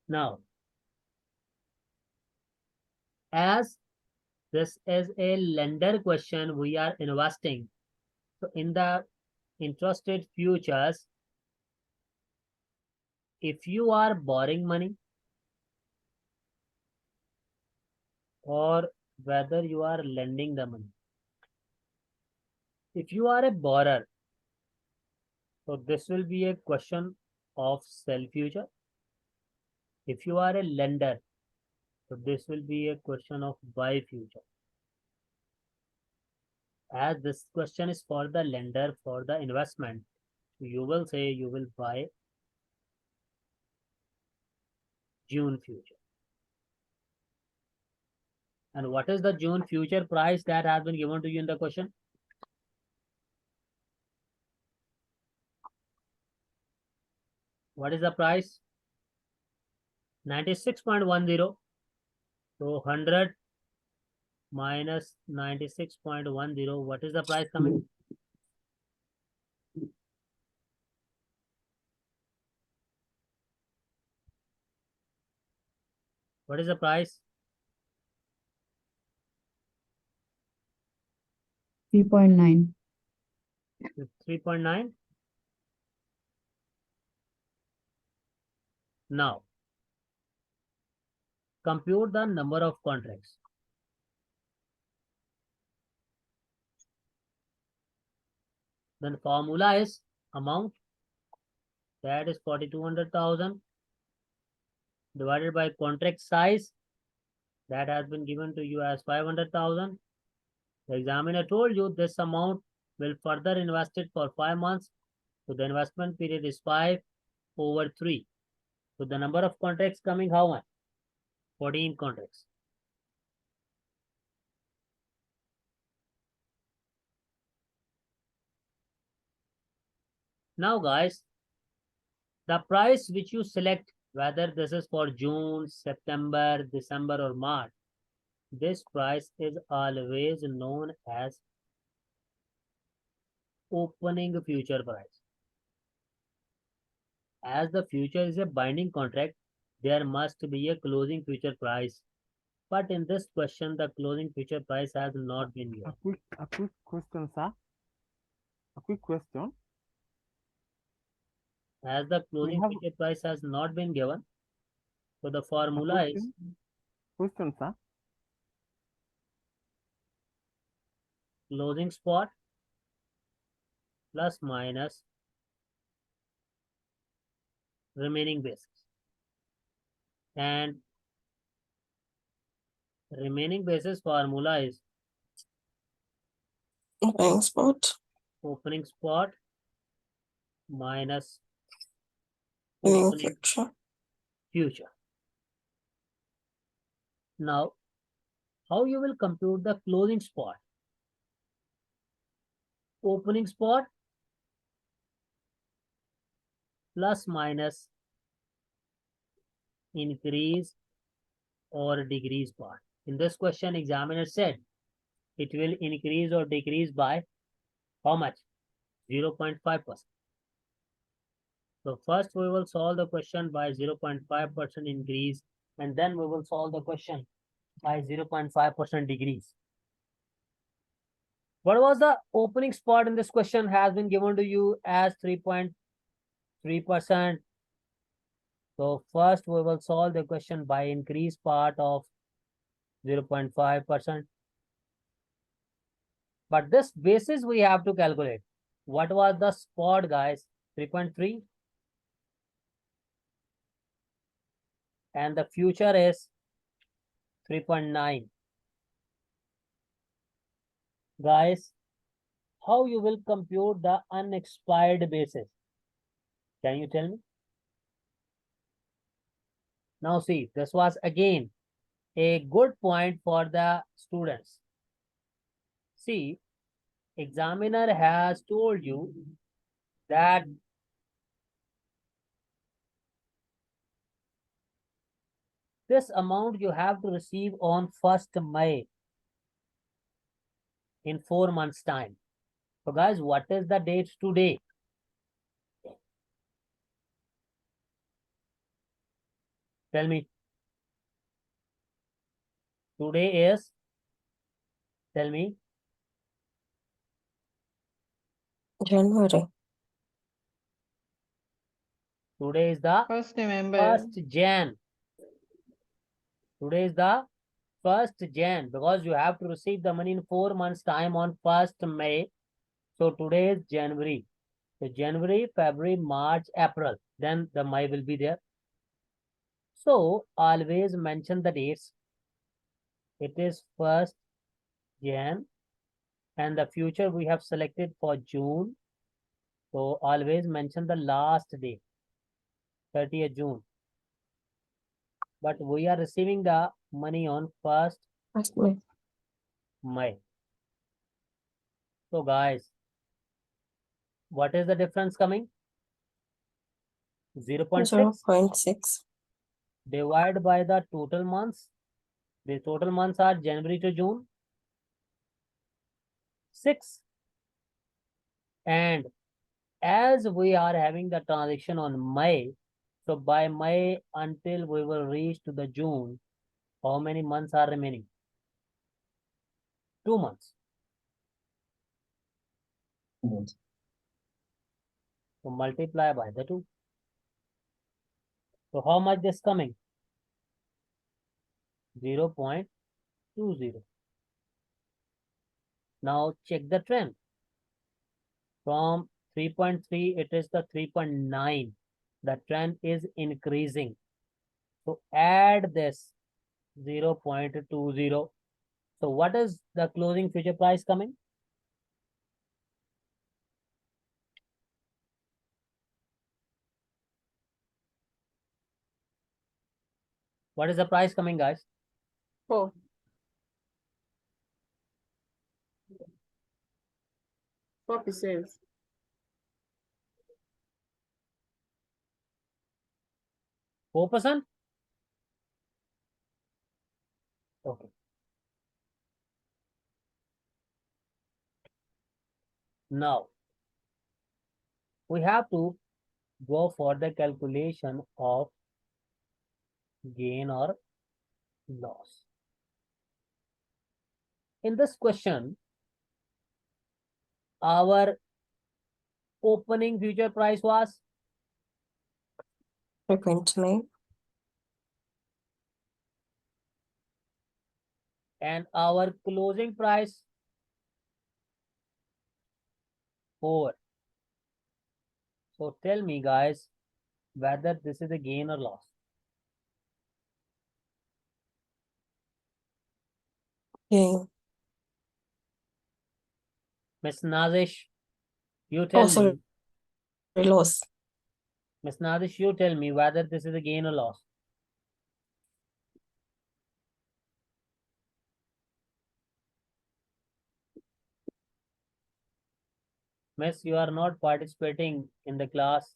Now, as this is a lender question, we are investing. So in the interest rate futures, if you are borrowing money or whether you are lending the money. If you are a borrower, so this will be a question of sell future. If you are a lender, so this will be a question of buy future. As this question is for the lender for the investment, you will say you will buy June future. And what is the June future price that has been given to you in the question? What is the price? 96.10. So 100 minus 96.10. What is the price coming? What is the price?
3.9.
3.9. Now, compute the number of contracts. Then formula is amount, that is 4,200,000 divided by contract size, that has been given to you as 500,000. The examiner told you this amount will further invested for 5 months. So the investment period is 5/3. So the number of contracts coming how much? 14 contracts. Now guys, the price which you select, whether this is for June, September, December or March, this price is always known as opening future price. As the future is a binding contract, there must be a closing future price. But in this question, the closing future price has not been given.
A quick question, sir. A quick question.
As the closing
have-
future price has not been given, so the
A
formula is
question, sir.
closing spot plus minus remaining basis. And remaining basis formula is
Buying spot,
opening spot minus
new
opening
future.
future. Now, how you will compute the closing spot? Opening spot plus minus increase or decrease part. In this question, examiner said it will increase or decrease by how much? 0.5%. So first we will solve the question by 0.5% increase, and then we will solve the question by 0.5% decrease. What was the opening spot in this question has been given to you as 3.3%. So first we will solve the question by increase part of 0.5%. But this basis we have to calculate. What was the spot, guys? 3.3. And the future is 3.9. Guys, how you will compute the unexpired basis? Can you tell me? Now see, this was again a good point for the students. See, examiner has told you that this amount you have to receive on 1st May in 4 months time. So guys, what is the date today? Tell me. Today is, tell me.
January.
Today is the
1st November.
1st Jan. Today is the 1st Jan because you have to receive the money in 4 months time on 1st May. So today is January. So January, February, March, April. Then the May will be there. So always mention the dates. It is 1st Jan. And the future we have selected for June. So always mention the last day. 30th June. But we are receiving the money on 1st May. So guys, what is the difference coming? 0.6
0.6.
divided by the total months. The total months are January to June. 6. And as we are having the transaction on May, so by May until we will reach to the June, how many months are remaining? 2 months. So multiply by the 2. So how much is coming? 0.20. Now check the trend. From 3.3, it is the 3.9. The trend is increasing. So add this 0.20. So what is the closing future price coming? What is the price coming, guys?
4. 4%.
4%? Okay. Now, we have to go for the calculation of gain or loss. In this question, our opening future price was
3.9.
and our closing price 4. So tell me guys whether this is a gain or loss.
Gain.
Miss Nazish, you
Oh,
tell
sorry.
me.
Loss.
Miss Nazish, you tell me whether this is a gain or loss. Miss, you are not participating in the class.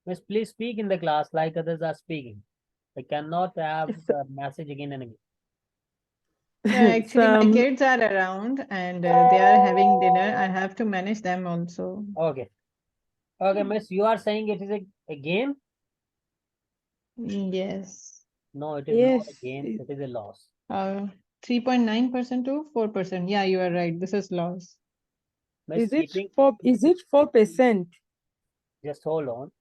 Miss, please speak in the class like others are speaking. I cannot have the message again and again.
Actually, my kids are around and they are having dinner. I have to manage them also.
Okay. Okay, Miss, you are saying it is a gain?
Yes.
No, it is not a gain, it is a loss.
3.9% to 4%. Yeah, you are right. This is loss.
Miss,
Is it 4%?
just hold on.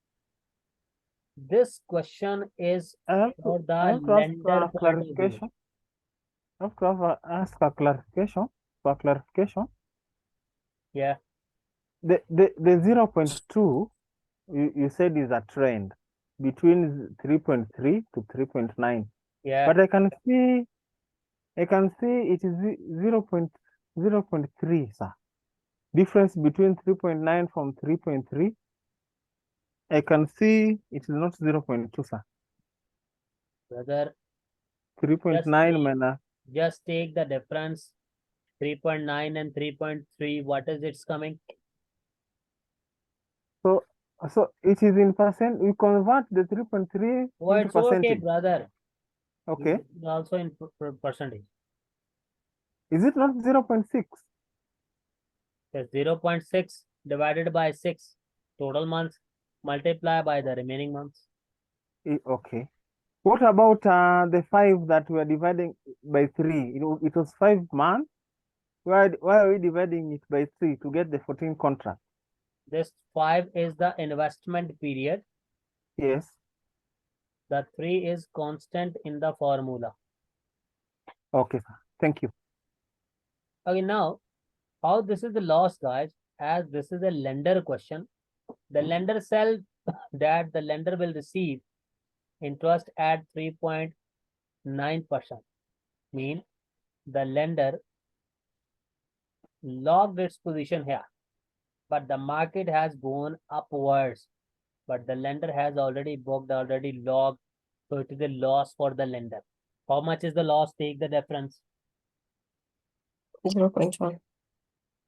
This question is
I have
for
to
the
ask
lender
a
point of view.
clarification. I have to ask a clarification. For clarification,
Yeah,
the 0.2 you said is a trend between 3.3 to 3.9.
yeah.
But I can see it is 0.3, sir. Difference between 3.9 from 3.3. I can see it is not 0.2, sir.
Brother,
3.9 minus.
just take the difference 3.9 and 3.3. What is it's coming?
So it is in percent. We convert the 3.3
Oh,
into
it's okay,
percentage.
brother.
Okay.
It is also in percentage.
Is it not 0.6?
Yes, 0.6 divided by 6 total months, multiply by the remaining months.
Okay. What about the 5 that we are dividing by 3? It was 5 months. Why are we dividing it by 3 to get the 14 contract?
This 5 is the investment period.
Yes.
The 3 is constant in the formula.
Okay, sir. Thank you.
Okay, now, how this is the loss, guys? As this is a lender question, the lender self that the lender will receive interest at 3.9%. Mean the lender locked its position here, but the market has gone upwards. But the lender has already booked, already logged, so it is a loss for the lender. How much is the loss? Take the difference.
0.1.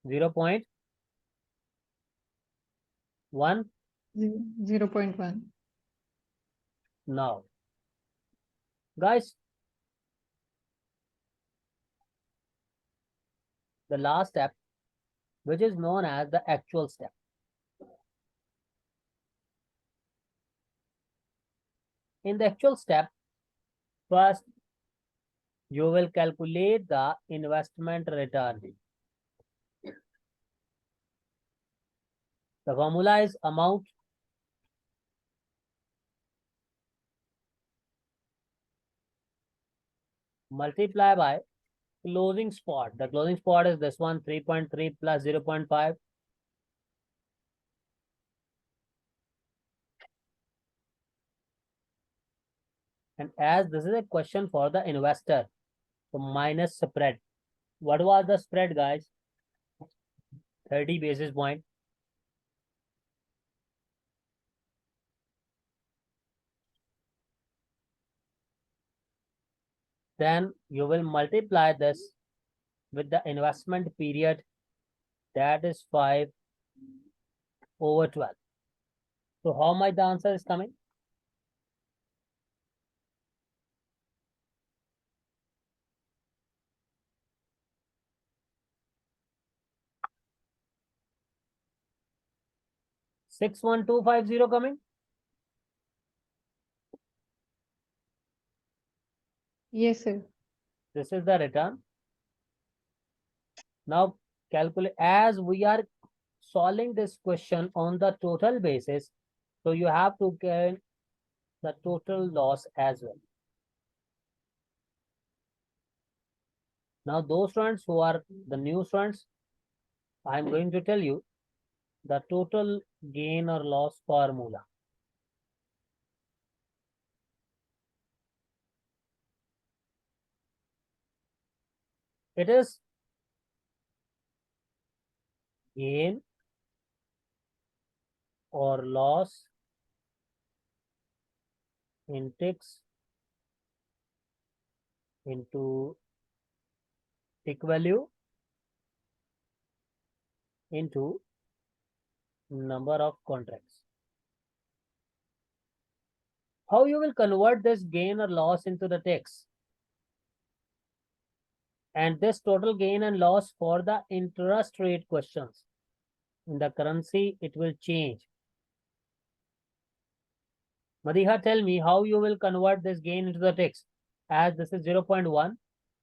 0.1.
0.1.
Now, guys, the last step, which is known as the actual step. In the actual step, first, you will calculate the investment return. The formula is amount multiply by closing spot. The closing spot is this one, 3.3 plus 0.5. And as this is a question for the investor, so minus spread. What was the spread, guys? 30 basis point. Then you will multiply this with the investment period, that is 5/12. So how much the answer is coming? $61250 coming.
Yes, sir.
This is the return. Now calculate, as we are solving this question on the total basis, so you have to get the total loss as well. Now those students who are the new students, I'm going to tell you the total gain or loss formula. It is gain or loss in ticks into tick value into number of contracts. How you will convert this gain or loss into the ticks? And this total gain and loss for the interest rate questions. In the currency, it will change. Madiha, tell me how you will convert this gain into the ticks. As this is 0.1,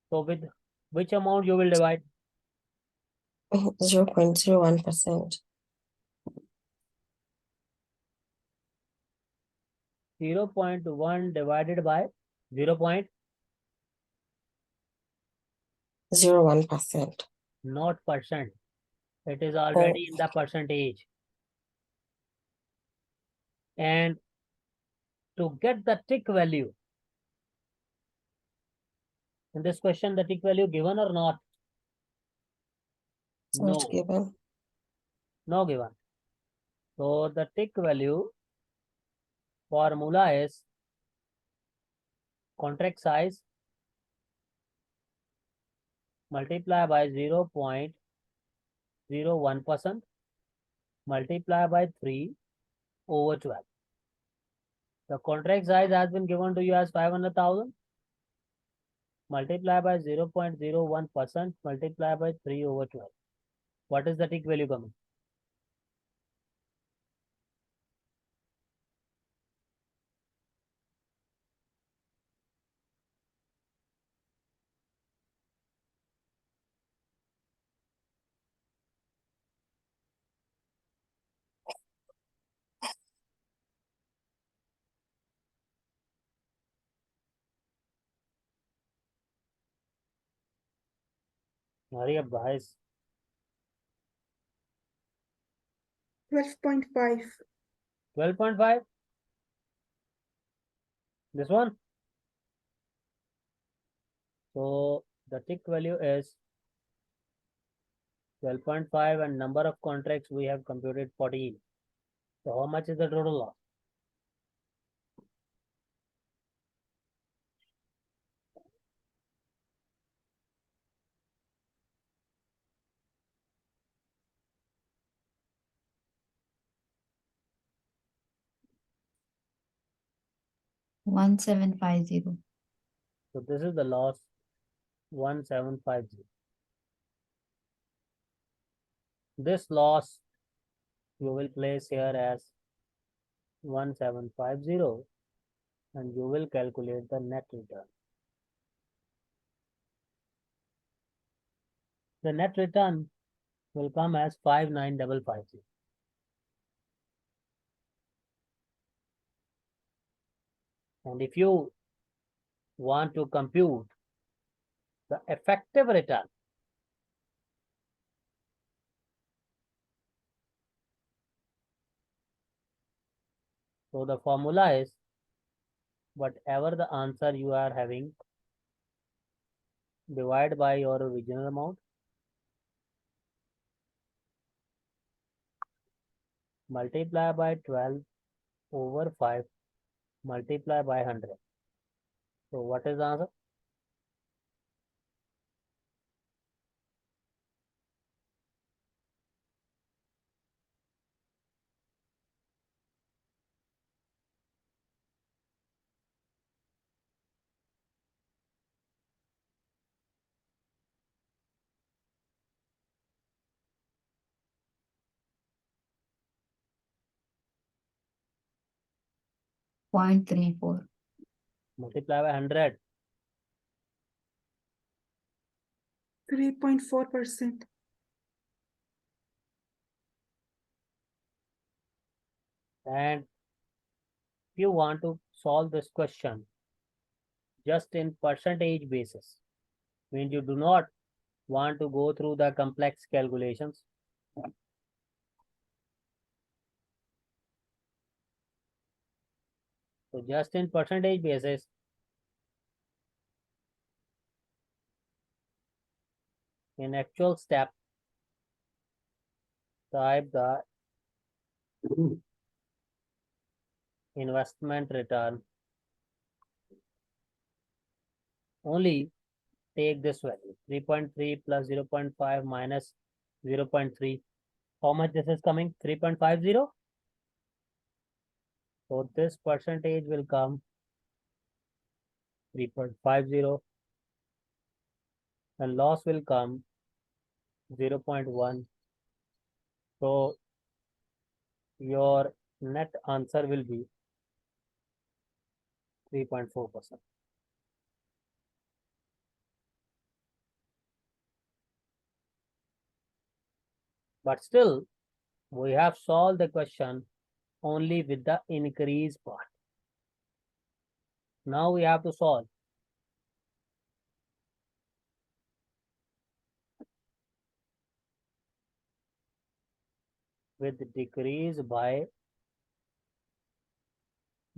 so with which amount you will divide?
0.01%.
0.1 divided by 0.
0.01%.
Not percent. It is already in the percentage. And to get the tick value, in this question, the tick value given or not?
It's
No,
not given.
no given. So the tick value formula is contract size multiply by 0.01% multiply by 3 over 12. The contract size has been given to you as 500,000 multiply by 0.01% multiply by 3 over 12. What is the tick value coming? Hurry up, guys.
12.5.
12.5. This one. So the tick value is 12.5 and number of contracts we have computed 14. So how much is the total loss?
One seven five zero.
So this is the loss 1750. This loss you will place here as 1750 and you will calculate the net return. The net return will come as 59550. And if you want to compute the effective return, so the formula is whatever the answer you are having, divide by your original amount, multiply by 12 over 5, multiply by 100. So what is the answer?
Point 34.
Multiply by 100.
3.4%.
And if you want to solve this question just in percentage basis, means you do not want to go through the complex calculations. So just in percentage basis, in actual step, type the investment return. Only take this value 3.3 plus 0.5 minus 0.3. How much this is coming? 3.50. So this percentage will come 3.50 and loss will come 0.1. So your net answer will be 3.4%. But still, we have solved the question only with the increase part. Now we have to solve with decrease by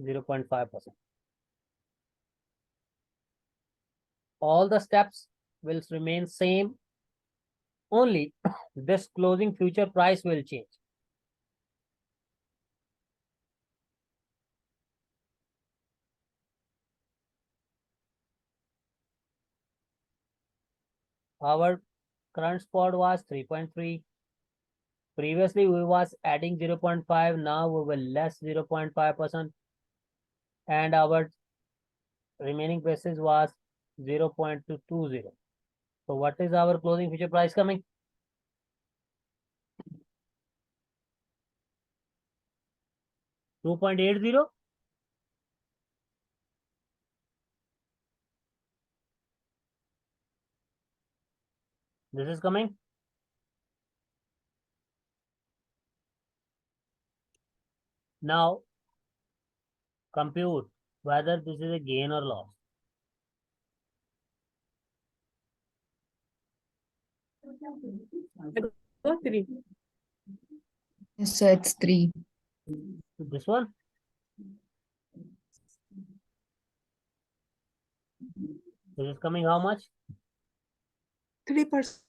0.5%. All the steps will remain same, only this closing future price will change. Our current spot was 3.3. Previously we was adding 0.5, now we will less 0.5%, and our remaining basis was 0.220. So what is our closing future price coming? 2.80. This is coming. Now compute whether this is a gain or loss.
Got 3.
Yes, so it's 3.
This one. This is coming how much?
3%.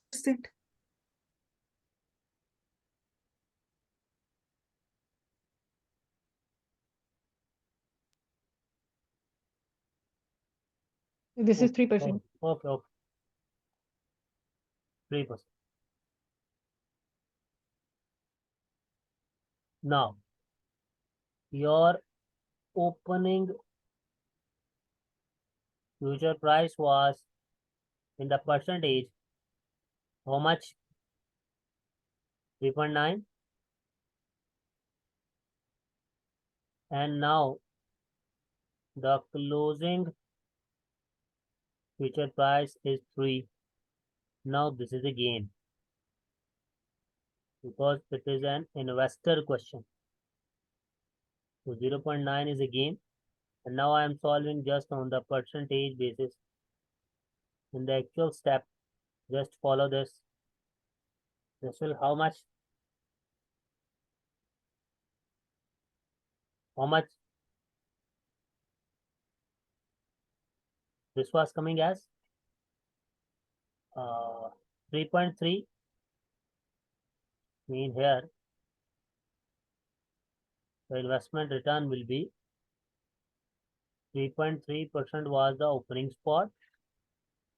This is 3%.
Okay, okay. 3%. Now, your opening future price was in the percentage, how much? 3.9. And now the closing future price is 3. Now this is a gain because it is an investor question. So 0.9 is a gain. And now I am solving just on the percentage basis. In the actual step, just follow this. This will how much? How much? This was coming as 3.3. Mean here the investment return will be 3.3% was the opening spot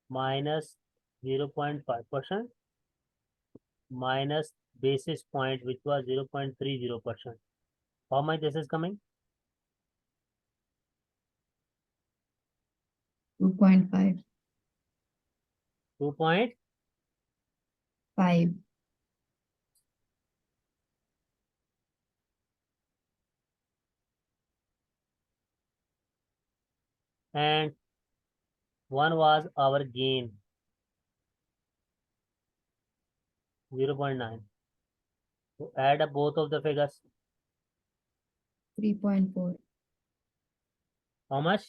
minus 0.5% minus basis point, which was 0.30%. How much this is coming?
2.5.
2.5.
5.
And one was our gain. 0.9. So add up both of the figures.
3.4.
How much?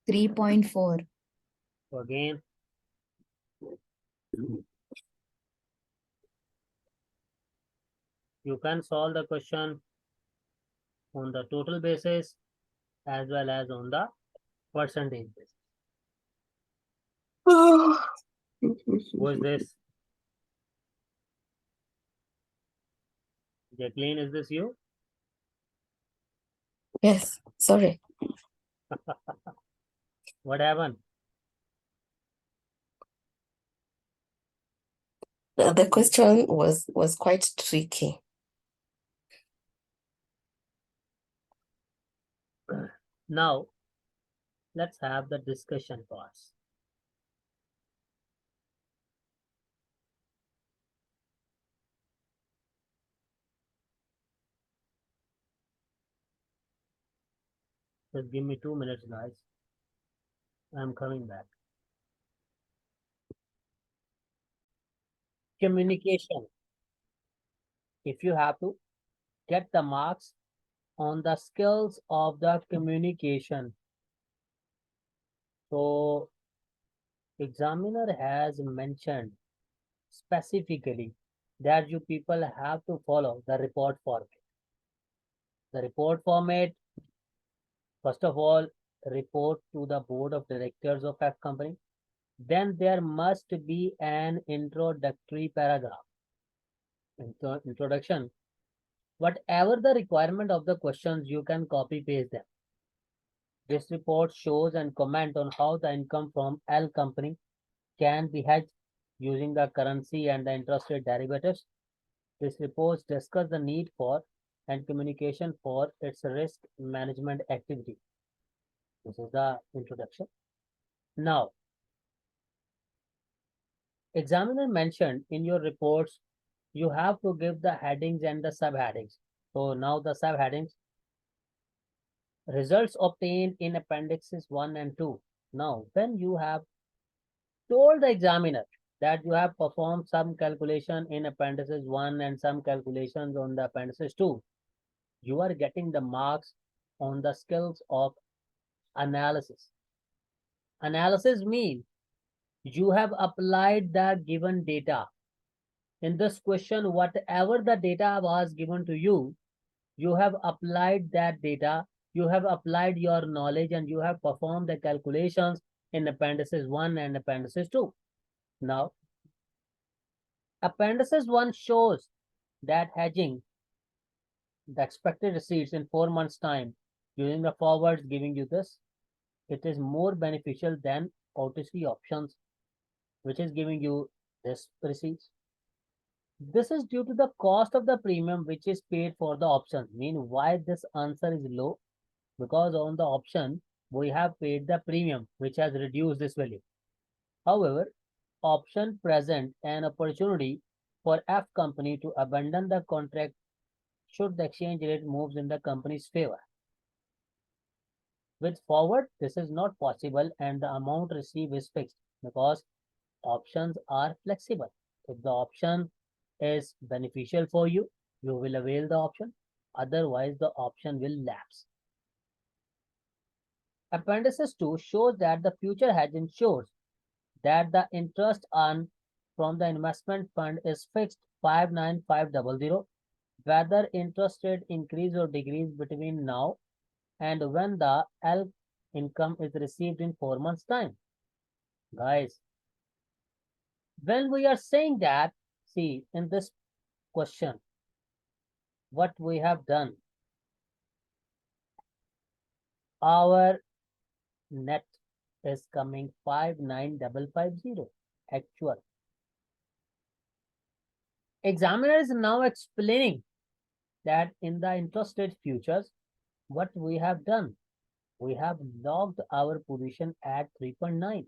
3.4.
So again, you can solve the question on the total basis as well as on the percentage basis. Who is this? Jacqueline, is this you?
Yes, sorry.
What happened?
The question was quite tricky.
Now, let's have the discussion parts. Just give me 2 minutes, guys. I'm coming back. Communication. If you have to get the marks on the skills of the communication. So, examiner has mentioned specifically that you people have to follow the report format. The report format, first of all, report to the board of directors of F company. Then there must be an introductory paragraph. Introduction. Whatever the requirement of the questions, you can copy paste them. This report shows and comment on how the income from L company can be hedged using the currency and the interest rate derivatives. This report discusses the need for and communication for its risk management activity. This is the introduction. Now, examiner mentioned in your reports, you have to give the headings and the subheadings. So now the subheadings, results obtained in appendixes 1 and 2. Now, when you have told the examiner that you have performed some calculation in appendices 1 and some calculations on the appendices 2, you are getting the marks on the skills of analysis. Analysis means you have applied the given data. In this question, whatever the data was given to you, you have applied that data, you have applied your knowledge, and you have performed the calculations in appendices 1 and appendices 2. Now, appendices 1 shows that hedging the expected receipts in 4 months' time using the forwards giving you this. It is more beneficial than OTC options, which is giving you this receipts. This is due to the cost of the premium which is paid for the option. Mean why this answer is low? Because on the option, we have paid the premium which has reduced this value. However, option present an opportunity for F company to abandon the contract should the exchange rate moves in the company's favor. With forward, this is not possible and the amount received is fixed because options are flexible. If the option is beneficial for you, you will avail the option. Otherwise, the option will lapse. Appendices 2 shows that the future hedge ensures that the interest earned from the investment fund is fixed 59500, whether interest rate increase or decrease between now and when the L income is received in 4 months' time. Guys, when we are saying that, see, in this question, what we have done, our net is coming 59550 actual. Examiner is now explaining that in the interest rate futures, what we have done, we have logged our position at 3.9.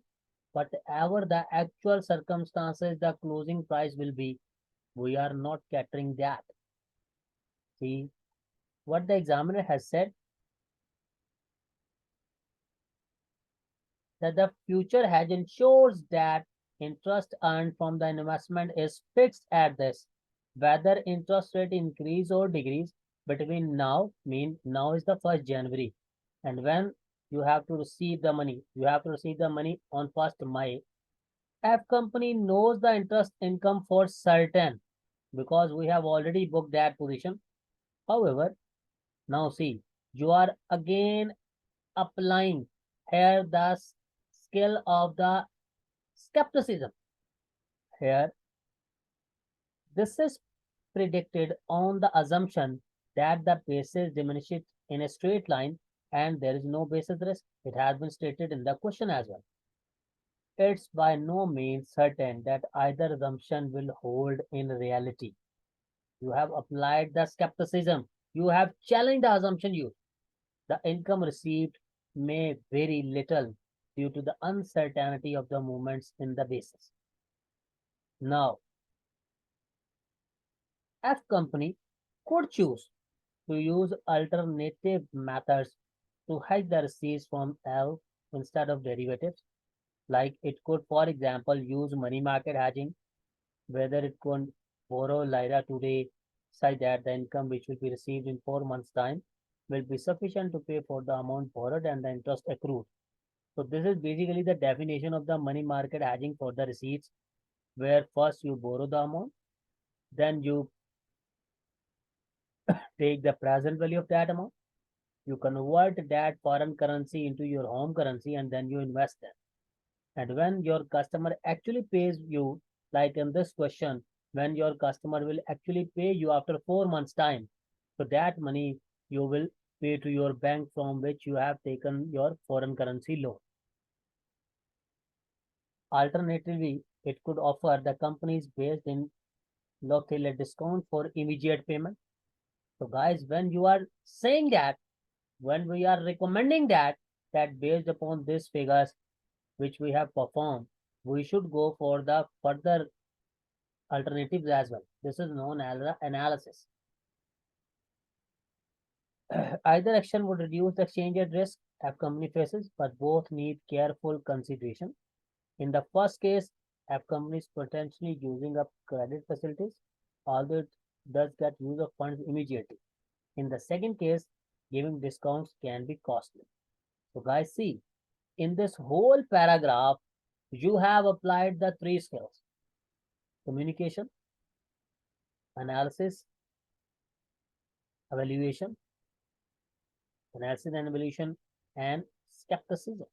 Whatever the actual circumstances, the closing price will be, we are not catering that. See what the examiner has said, that the future hedge ensures that interest earned from the investment is fixed at this. Whether interest rate increase or decrease between now, now is the 1st January, and when you have to receive the money, you have to receive the money on 1st May. F company knows the interest income for certain because we have already booked that position. However, now see, you are again applying here the skill of the skepticism. Here, this is predicted on the assumption that the basis diminishes in a straight line and there is no basis risk. It has been stated in the question as well. It's by no means certain that either assumption will hold in reality. You have applied the skepticism. You have challenged the assumption used. The income received may vary little due to the uncertainty of the movements in the basis. Now, F company could choose to use alternative methods to hedge the receipts from L instead of derivatives. Like it could, for example, use money market hedging, whether it could borrow Lyra today such that the income which will be received in 4 months' time will be sufficient to pay for the amount borrowed and the interest accrued. So this is basically the definition of the money market hedging for the receipts, where first you borrow the amount, then you take the present value of that amount, you convert that foreign currency into your home currency, and then you invest them. And when your customer actually pays you, like in this question, when your customer will actually pay you after 4 months' time, so that money you will pay to your bank from which you have taken your foreign currency loan. Alternatively, it could offer the companies based in local a discount for immediate payment. So guys, when you are saying that, when we are recommending that based upon these figures which we have performed, we should go for the further alternatives as well. This is known as analysis. Either action would reduce the exchange rate risk a company faces, but both need careful consideration. In the first case, F companies potentially using up credit facilities, although it does get use of funds immediately. In the second case, giving discounts can be costly. So guys, see, in this whole paragraph, you have applied the 3 skills: communication, analysis, evaluation, and skepticism.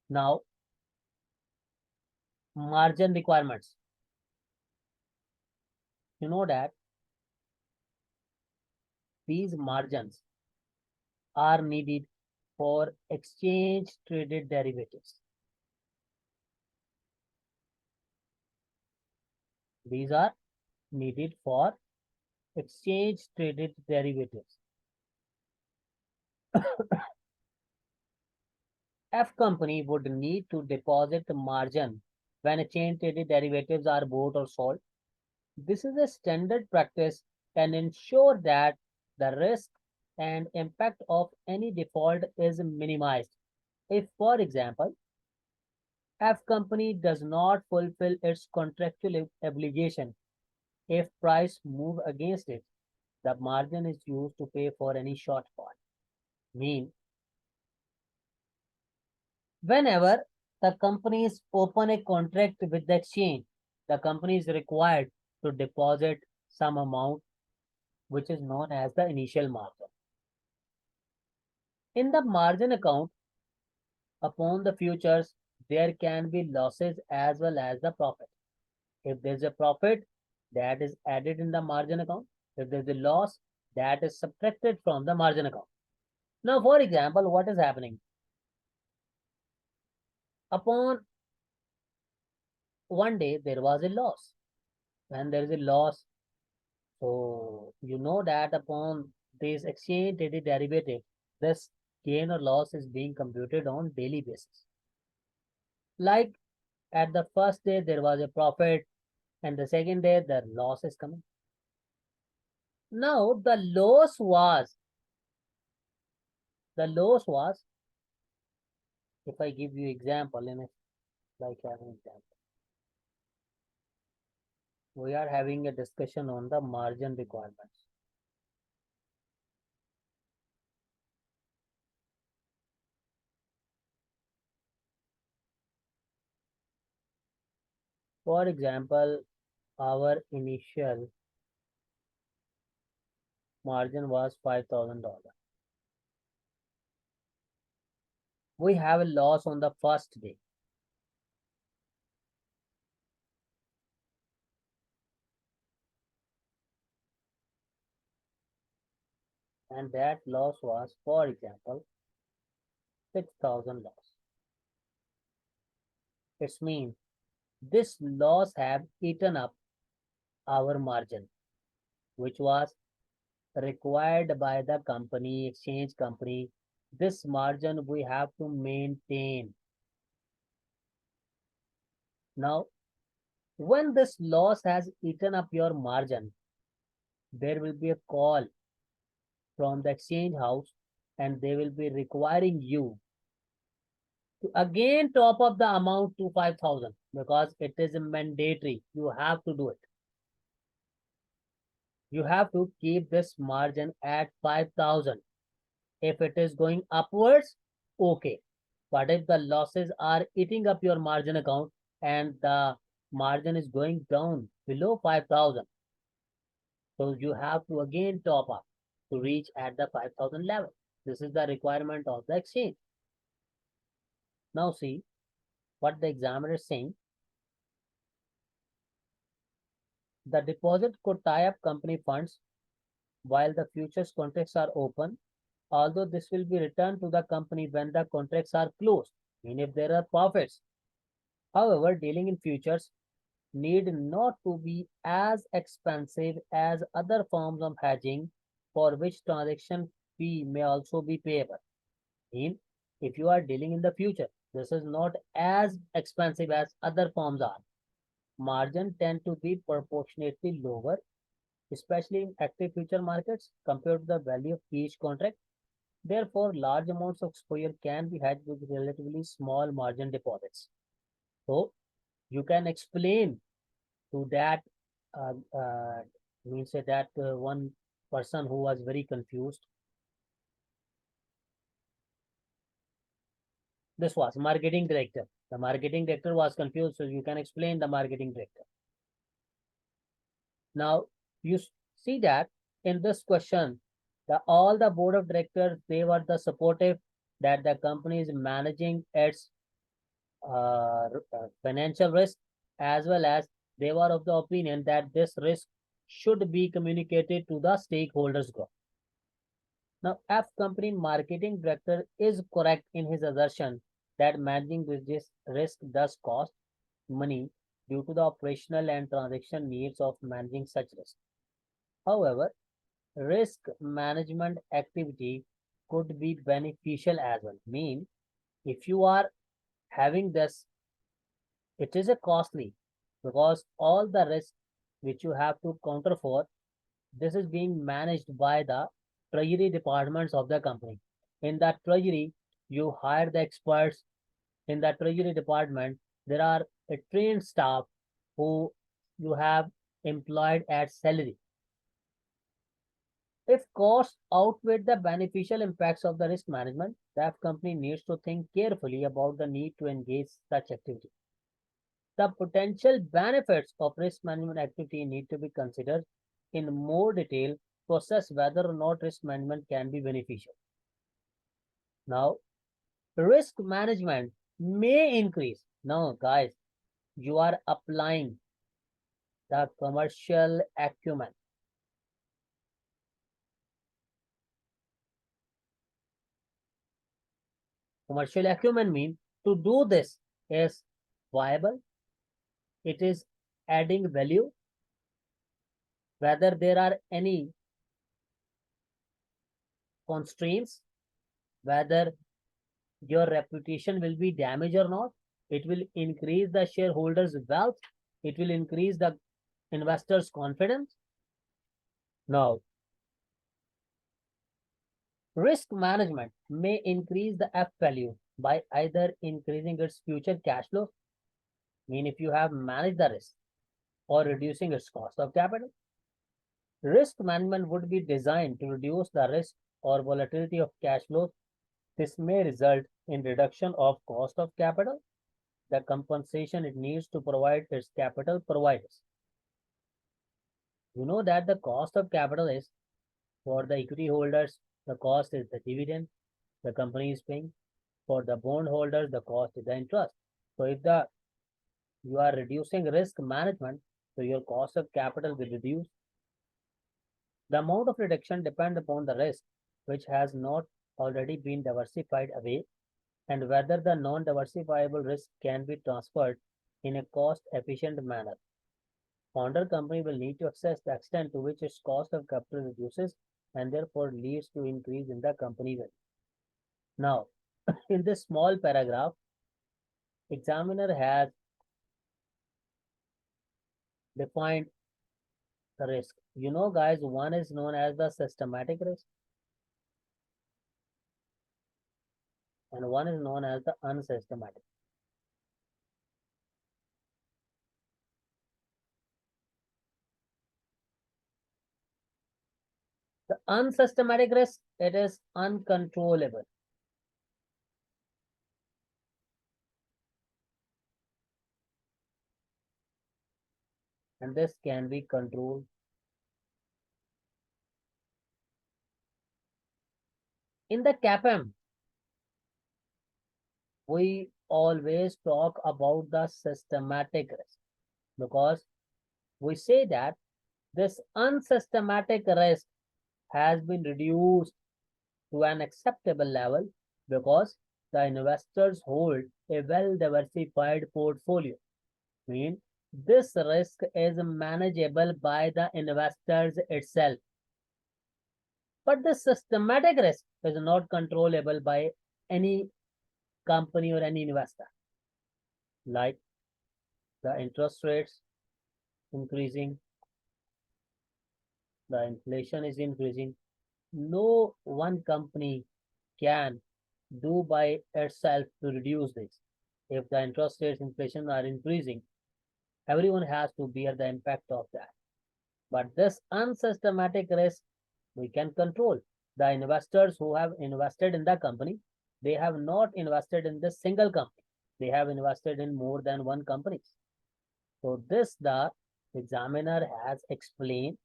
Now, margin requirements. You know that these margins are needed for exchange traded derivatives. These are needed for exchange traded derivatives. F company would need to deposit margin when exchange traded derivatives are bought or sold. This is a standard practice and ensure that the risk and impact of any default is minimized. If, for example, F company does not fulfill its contractual obligation, if price move against it, the margin is used to pay for any shortfall. Mean, whenever the companies open a contract with the exchange, the company is required to deposit some amount which is known as the initial margin. In the margin account, upon the futures, there can be losses as well as the profit. If there's a profit, that is added in the margin account. If there's a loss, that is subtracted from the margin account. Now, for example, what is happening? Upon one day, there was a loss. When there is a loss, so you know that upon this exchange traded derivative, this gain or loss is being computed on daily basis. Like at the first day, there was a profit, and the second day, the loss is coming. Now, the loss was, if I give you example, like having example. We are having a discussion on the margin requirements. For example, our initial margin was $5,000. We have a loss on the first day. And that loss was, for example, 6,000 loss. It means this loss have eaten up our margin, which was required by the company, exchange company. This margin we have to maintain. Now, when this loss has eaten up your margin, there will be a call from the exchange house and they will be requiring you to again top up the amount to 5,000 because it is mandatory. You have to do it. You have to keep this margin at 5,000. If it is going upwards, okay. But if the losses are eating up your margin account and the margin is going down below 5,000, so you have to again top up to reach at the 5,000 level. This is the requirement of the exchange. Now see what the examiner is saying. The deposit could tie up company funds while the futures contracts are open, although this will be returned to the company when the contracts are closed, and if there are profits. However, dealing in futures need not to be as expensive as other forms of hedging for which transaction fee may also be payable. In if you are dealing in the future, this is not as expensive as other forms are. Margin tend to be proportionately lower, especially in active future markets compared to the value of each contract. Therefore, large amounts of exposure can be hedged with relatively small margin deposits. So, you can explain to that, means that one person who was very confused. This was marketing director. The marketing director was confused, so you can explain the marketing director. Now, you see that in this question, all the board of directors, they were the supportive that the company is managing its financial risk, as well as they were of the opinion that this risk should be communicated to the stakeholders group. Now, F company marketing director is correct in his assertion that managing this risk does cost money due to the operational and transaction needs of managing such risk. However, risk management activity could be beneficial as well. Mean, if you are having this, it is a costly because all the risk which you have to counter for, this is being managed by the treasury departments of the company. In that treasury, you hire the experts. In the treasury department, there are a trained staff who you have employed at salary. If costs outweigh the beneficial impacts of the risk management, the company needs to think carefully about the need to engage such activity. The potential benefits of risk management activity need to be considered in more detail to assess whether or not risk management can be beneficial. Now, risk management may increase. Now, guys, you are applying the commercial acumen. Commercial acumen means to do this is viable, it is adding value, whether there are any constraints, whether your reputation will be damaged or not, it will increase the shareholders' wealth, it will increase the investors' confidence. Now, risk management may increase the F value by either increasing its future cash flow mean if you have managed the risk or reducing its cost of capital. Risk management would be designed to reduce the risk or volatility of cash flows. This may result in reduction of cost of capital, the compensation it needs to provide its capital providers. You know that the cost of capital is for the equity holders, the cost is the dividend the company is paying. For the bond holders, the cost is the interest. So if you are reducing risk management, so your cost of capital will reduce. The amount of reduction depends upon the risk which has not already been diversified away and whether the non-diversifiable risk can be transferred in a cost-efficient manner. Founder company will need to assess the extent to which its cost of capital reduces and therefore leads to increase in the company value. Now, in this small paragraph, examiner has defined the risk. You know, guys, one is known as the systematic risk and one is known as the unsystematic. The unsystematic risk, it is uncontrollable. And this can be controlled. In the CAPM, we always talk about the systematic risk because we say that this unsystematic risk has been reduced to an acceptable level because the investors hold a well-diversified portfolio. Mean this risk is manageable by the investors itself. But the systematic risk is not controllable by any company or any investor. Like the interest rates increasing, the inflation is increasing. No one company can do by itself to reduce this. If the interest rates, inflation are increasing, everyone has to bear the impact of that. But this unsystematic risk we can control. The investors who have invested in the company, they have not invested in this single company. They have invested in more than one company. So this the examiner has explained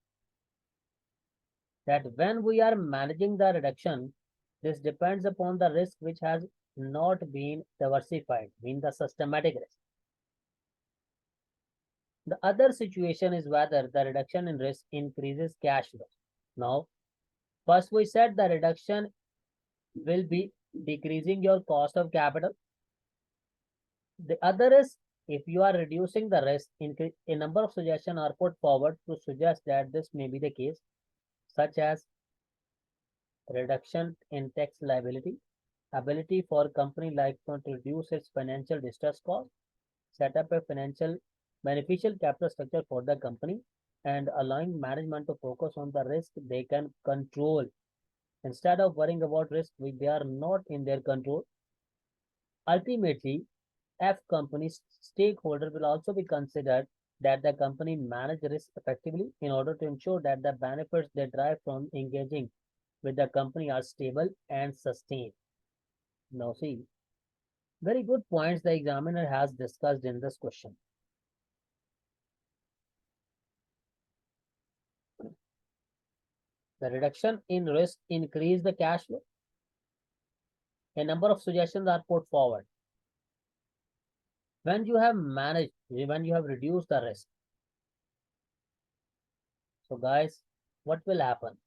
that when we are managing the reduction, this depends upon the risk which has not been diversified, mean the systematic risk. The other situation is whether the reduction in risk increases cash flow. Now, first we said the reduction will be decreasing your cost of capital. The other is if you are reducing the risk, a number of suggestions are put forward to suggest that this may be the case, such as reduction in tax liability, ability for company like to reduce its financial distress cost, set up a beneficial capital structure for the company, and allowing management to focus on the risk they can control instead of worrying about risk which they are not in their control. Ultimately, F company's stakeholder will also be considered that the company manage risk effectively in order to ensure that the benefits they derive from engaging with the company are stable and sustained. Now see, very good points the examiner has discussed in this question. The reduction in risk increase the cash flow. A number of suggestions are put forward. When you have managed, when you have reduced the risk, so guys, what will happen?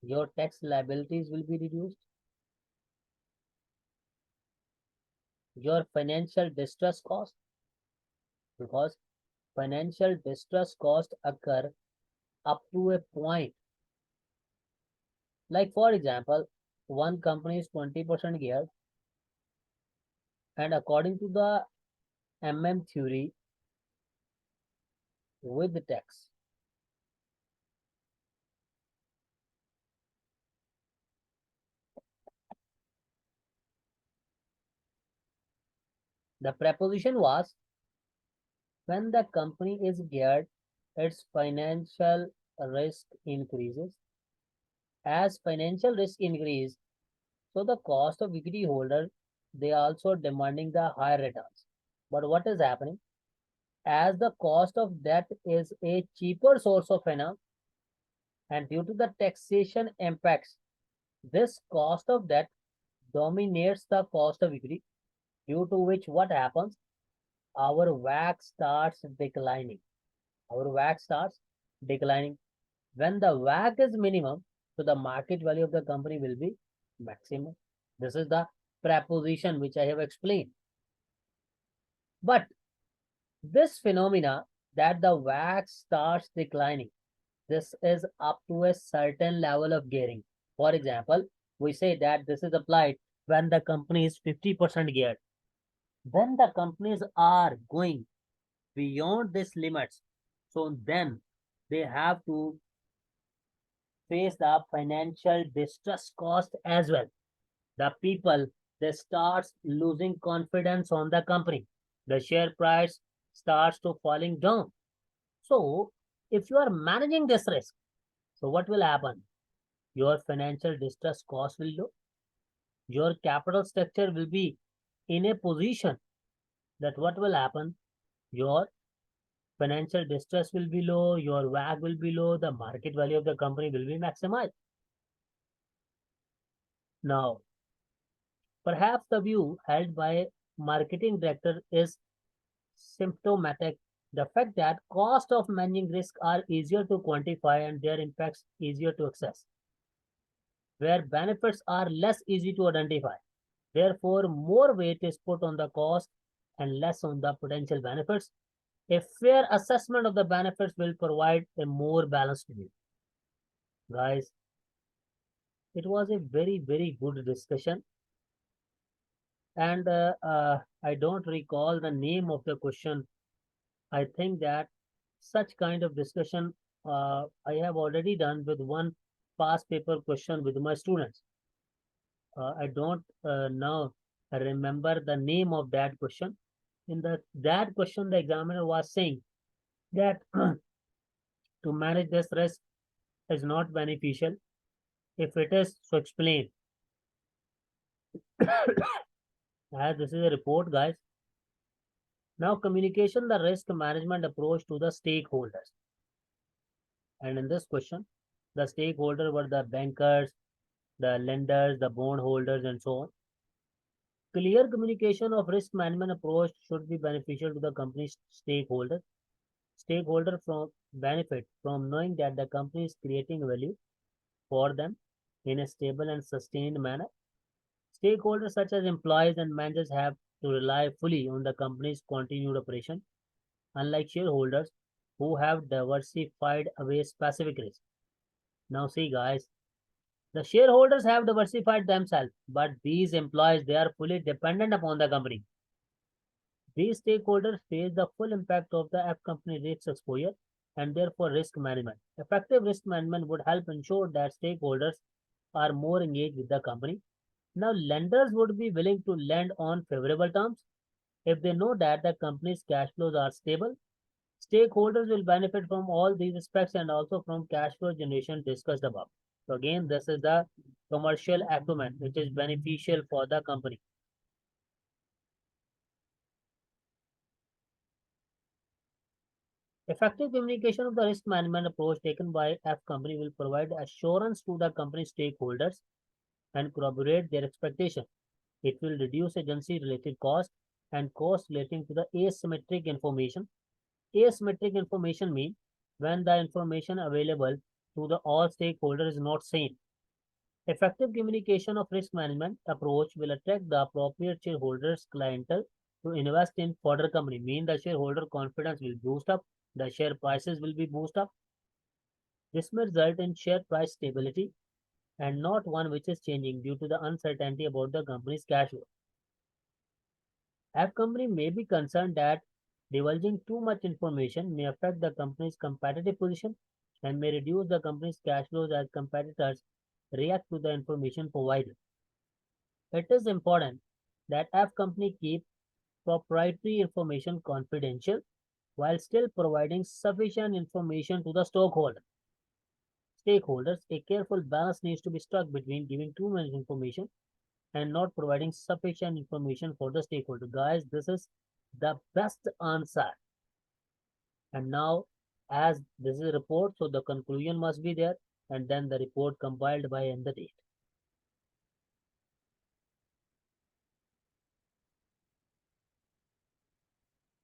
Your tax liabilities will be reduced. Your financial distress cost, because financial distress cost occur up to a point. Like for example, one company is 20% geared, and according to the theory, with the tax, The preposition was when the company is geared, its financial risk increases. As financial risk increase, so the cost of equity holder, they also demanding the higher returns. But what is happening? As the cost of debt is a cheaper source of finance, and due to the taxation impacts, this cost of debt dominates the cost of equity, due to which what happens? Our WACC starts declining. Our WACC starts declining. When the WACC is minimum, so the market value of the company will be maximum. This is the preposition which I have explained. But this phenomena that the WACC starts declining, this is up to a certain level of gearing. For example, we say that this is applied when the company is 50% geared. When the companies are going beyond these limits, so then they have to face the financial distress cost as well. The people, they start losing confidence on the company. The share price starts to falling down. So if you are managing this risk, so what will happen? Your financial distress cost will low. Your capital structure will be in a position that what will happen? Your financial distress will be low, your WACC will be low, the market value of the company will be maximized. Now, perhaps the view held by marketing director is symptomatic. The fact that cost of managing risk are easier to quantify and their impacts easier to assess, where benefits are less easy to identify. Therefore, more weight is put on the cost and less on the potential benefits. A fair assessment of the benefits will provide a more balanced view. Guys, it was a very, very good discussion. And I don't recall the name of the question. I think that such kind of discussion I have already done with one past paper question with my students. I don't now remember the name of that question. In that question, the examiner was saying that to manage this risk is not beneficial. If it is, so explain. As this is a report, guys. Now, communication, the risk management approach to the stakeholders. And in this question, the stakeholders were the bankers, the lenders, the bondholders, and so on. Clear communication of risk management approach should be beneficial to the company's stakeholders. Stakeholders from benefit from knowing that the company is creating value for them in a stable and sustained manner. Stakeholders such as employees and managers have to rely fully on the company's continued operation, unlike shareholders who have diversified away specific risks. Now see guys, the shareholders have diversified themselves, but these employees, they are fully dependent upon the company. These stakeholders face the full impact of the F company risk exposure and therefore risk management. Effective risk management would help ensure that stakeholders are more engaged with the company. Now, lenders would be willing to lend on favorable terms if they know that the company's cash flows are stable. Stakeholders will benefit from all these aspects and also from cash flow generation discussed above. So again, this is the commercial acumen which is beneficial for the company. Effective communication of the risk management approach taken by F company will provide assurance to the company stakeholders and corroborate their expectation. It will reduce agency-related costs and costs relating to the asymmetric information. Asymmetric information means when the information available to the all stakeholders is not same. Effective communication of risk management approach will attract the appropriate shareholders clientele to invest in further company. Mean the shareholder confidence will boost up, the share prices will be boost up. This may result in share price stability and not one which is changing due to the uncertainty about the company's cash flow. F company may be concerned that divulging too much information may affect the company's competitive position and may reduce the company's cash flows as competitors react to the information provided. It is important that F company keep proprietary information confidential while still providing sufficient information to the stakeholders. A careful balance needs to be struck between giving too much information and not providing sufficient information for the stakeholder. Guys, this is the best answer. And now, as this is a report, so the conclusion must be there, and then the report compiled by end the date.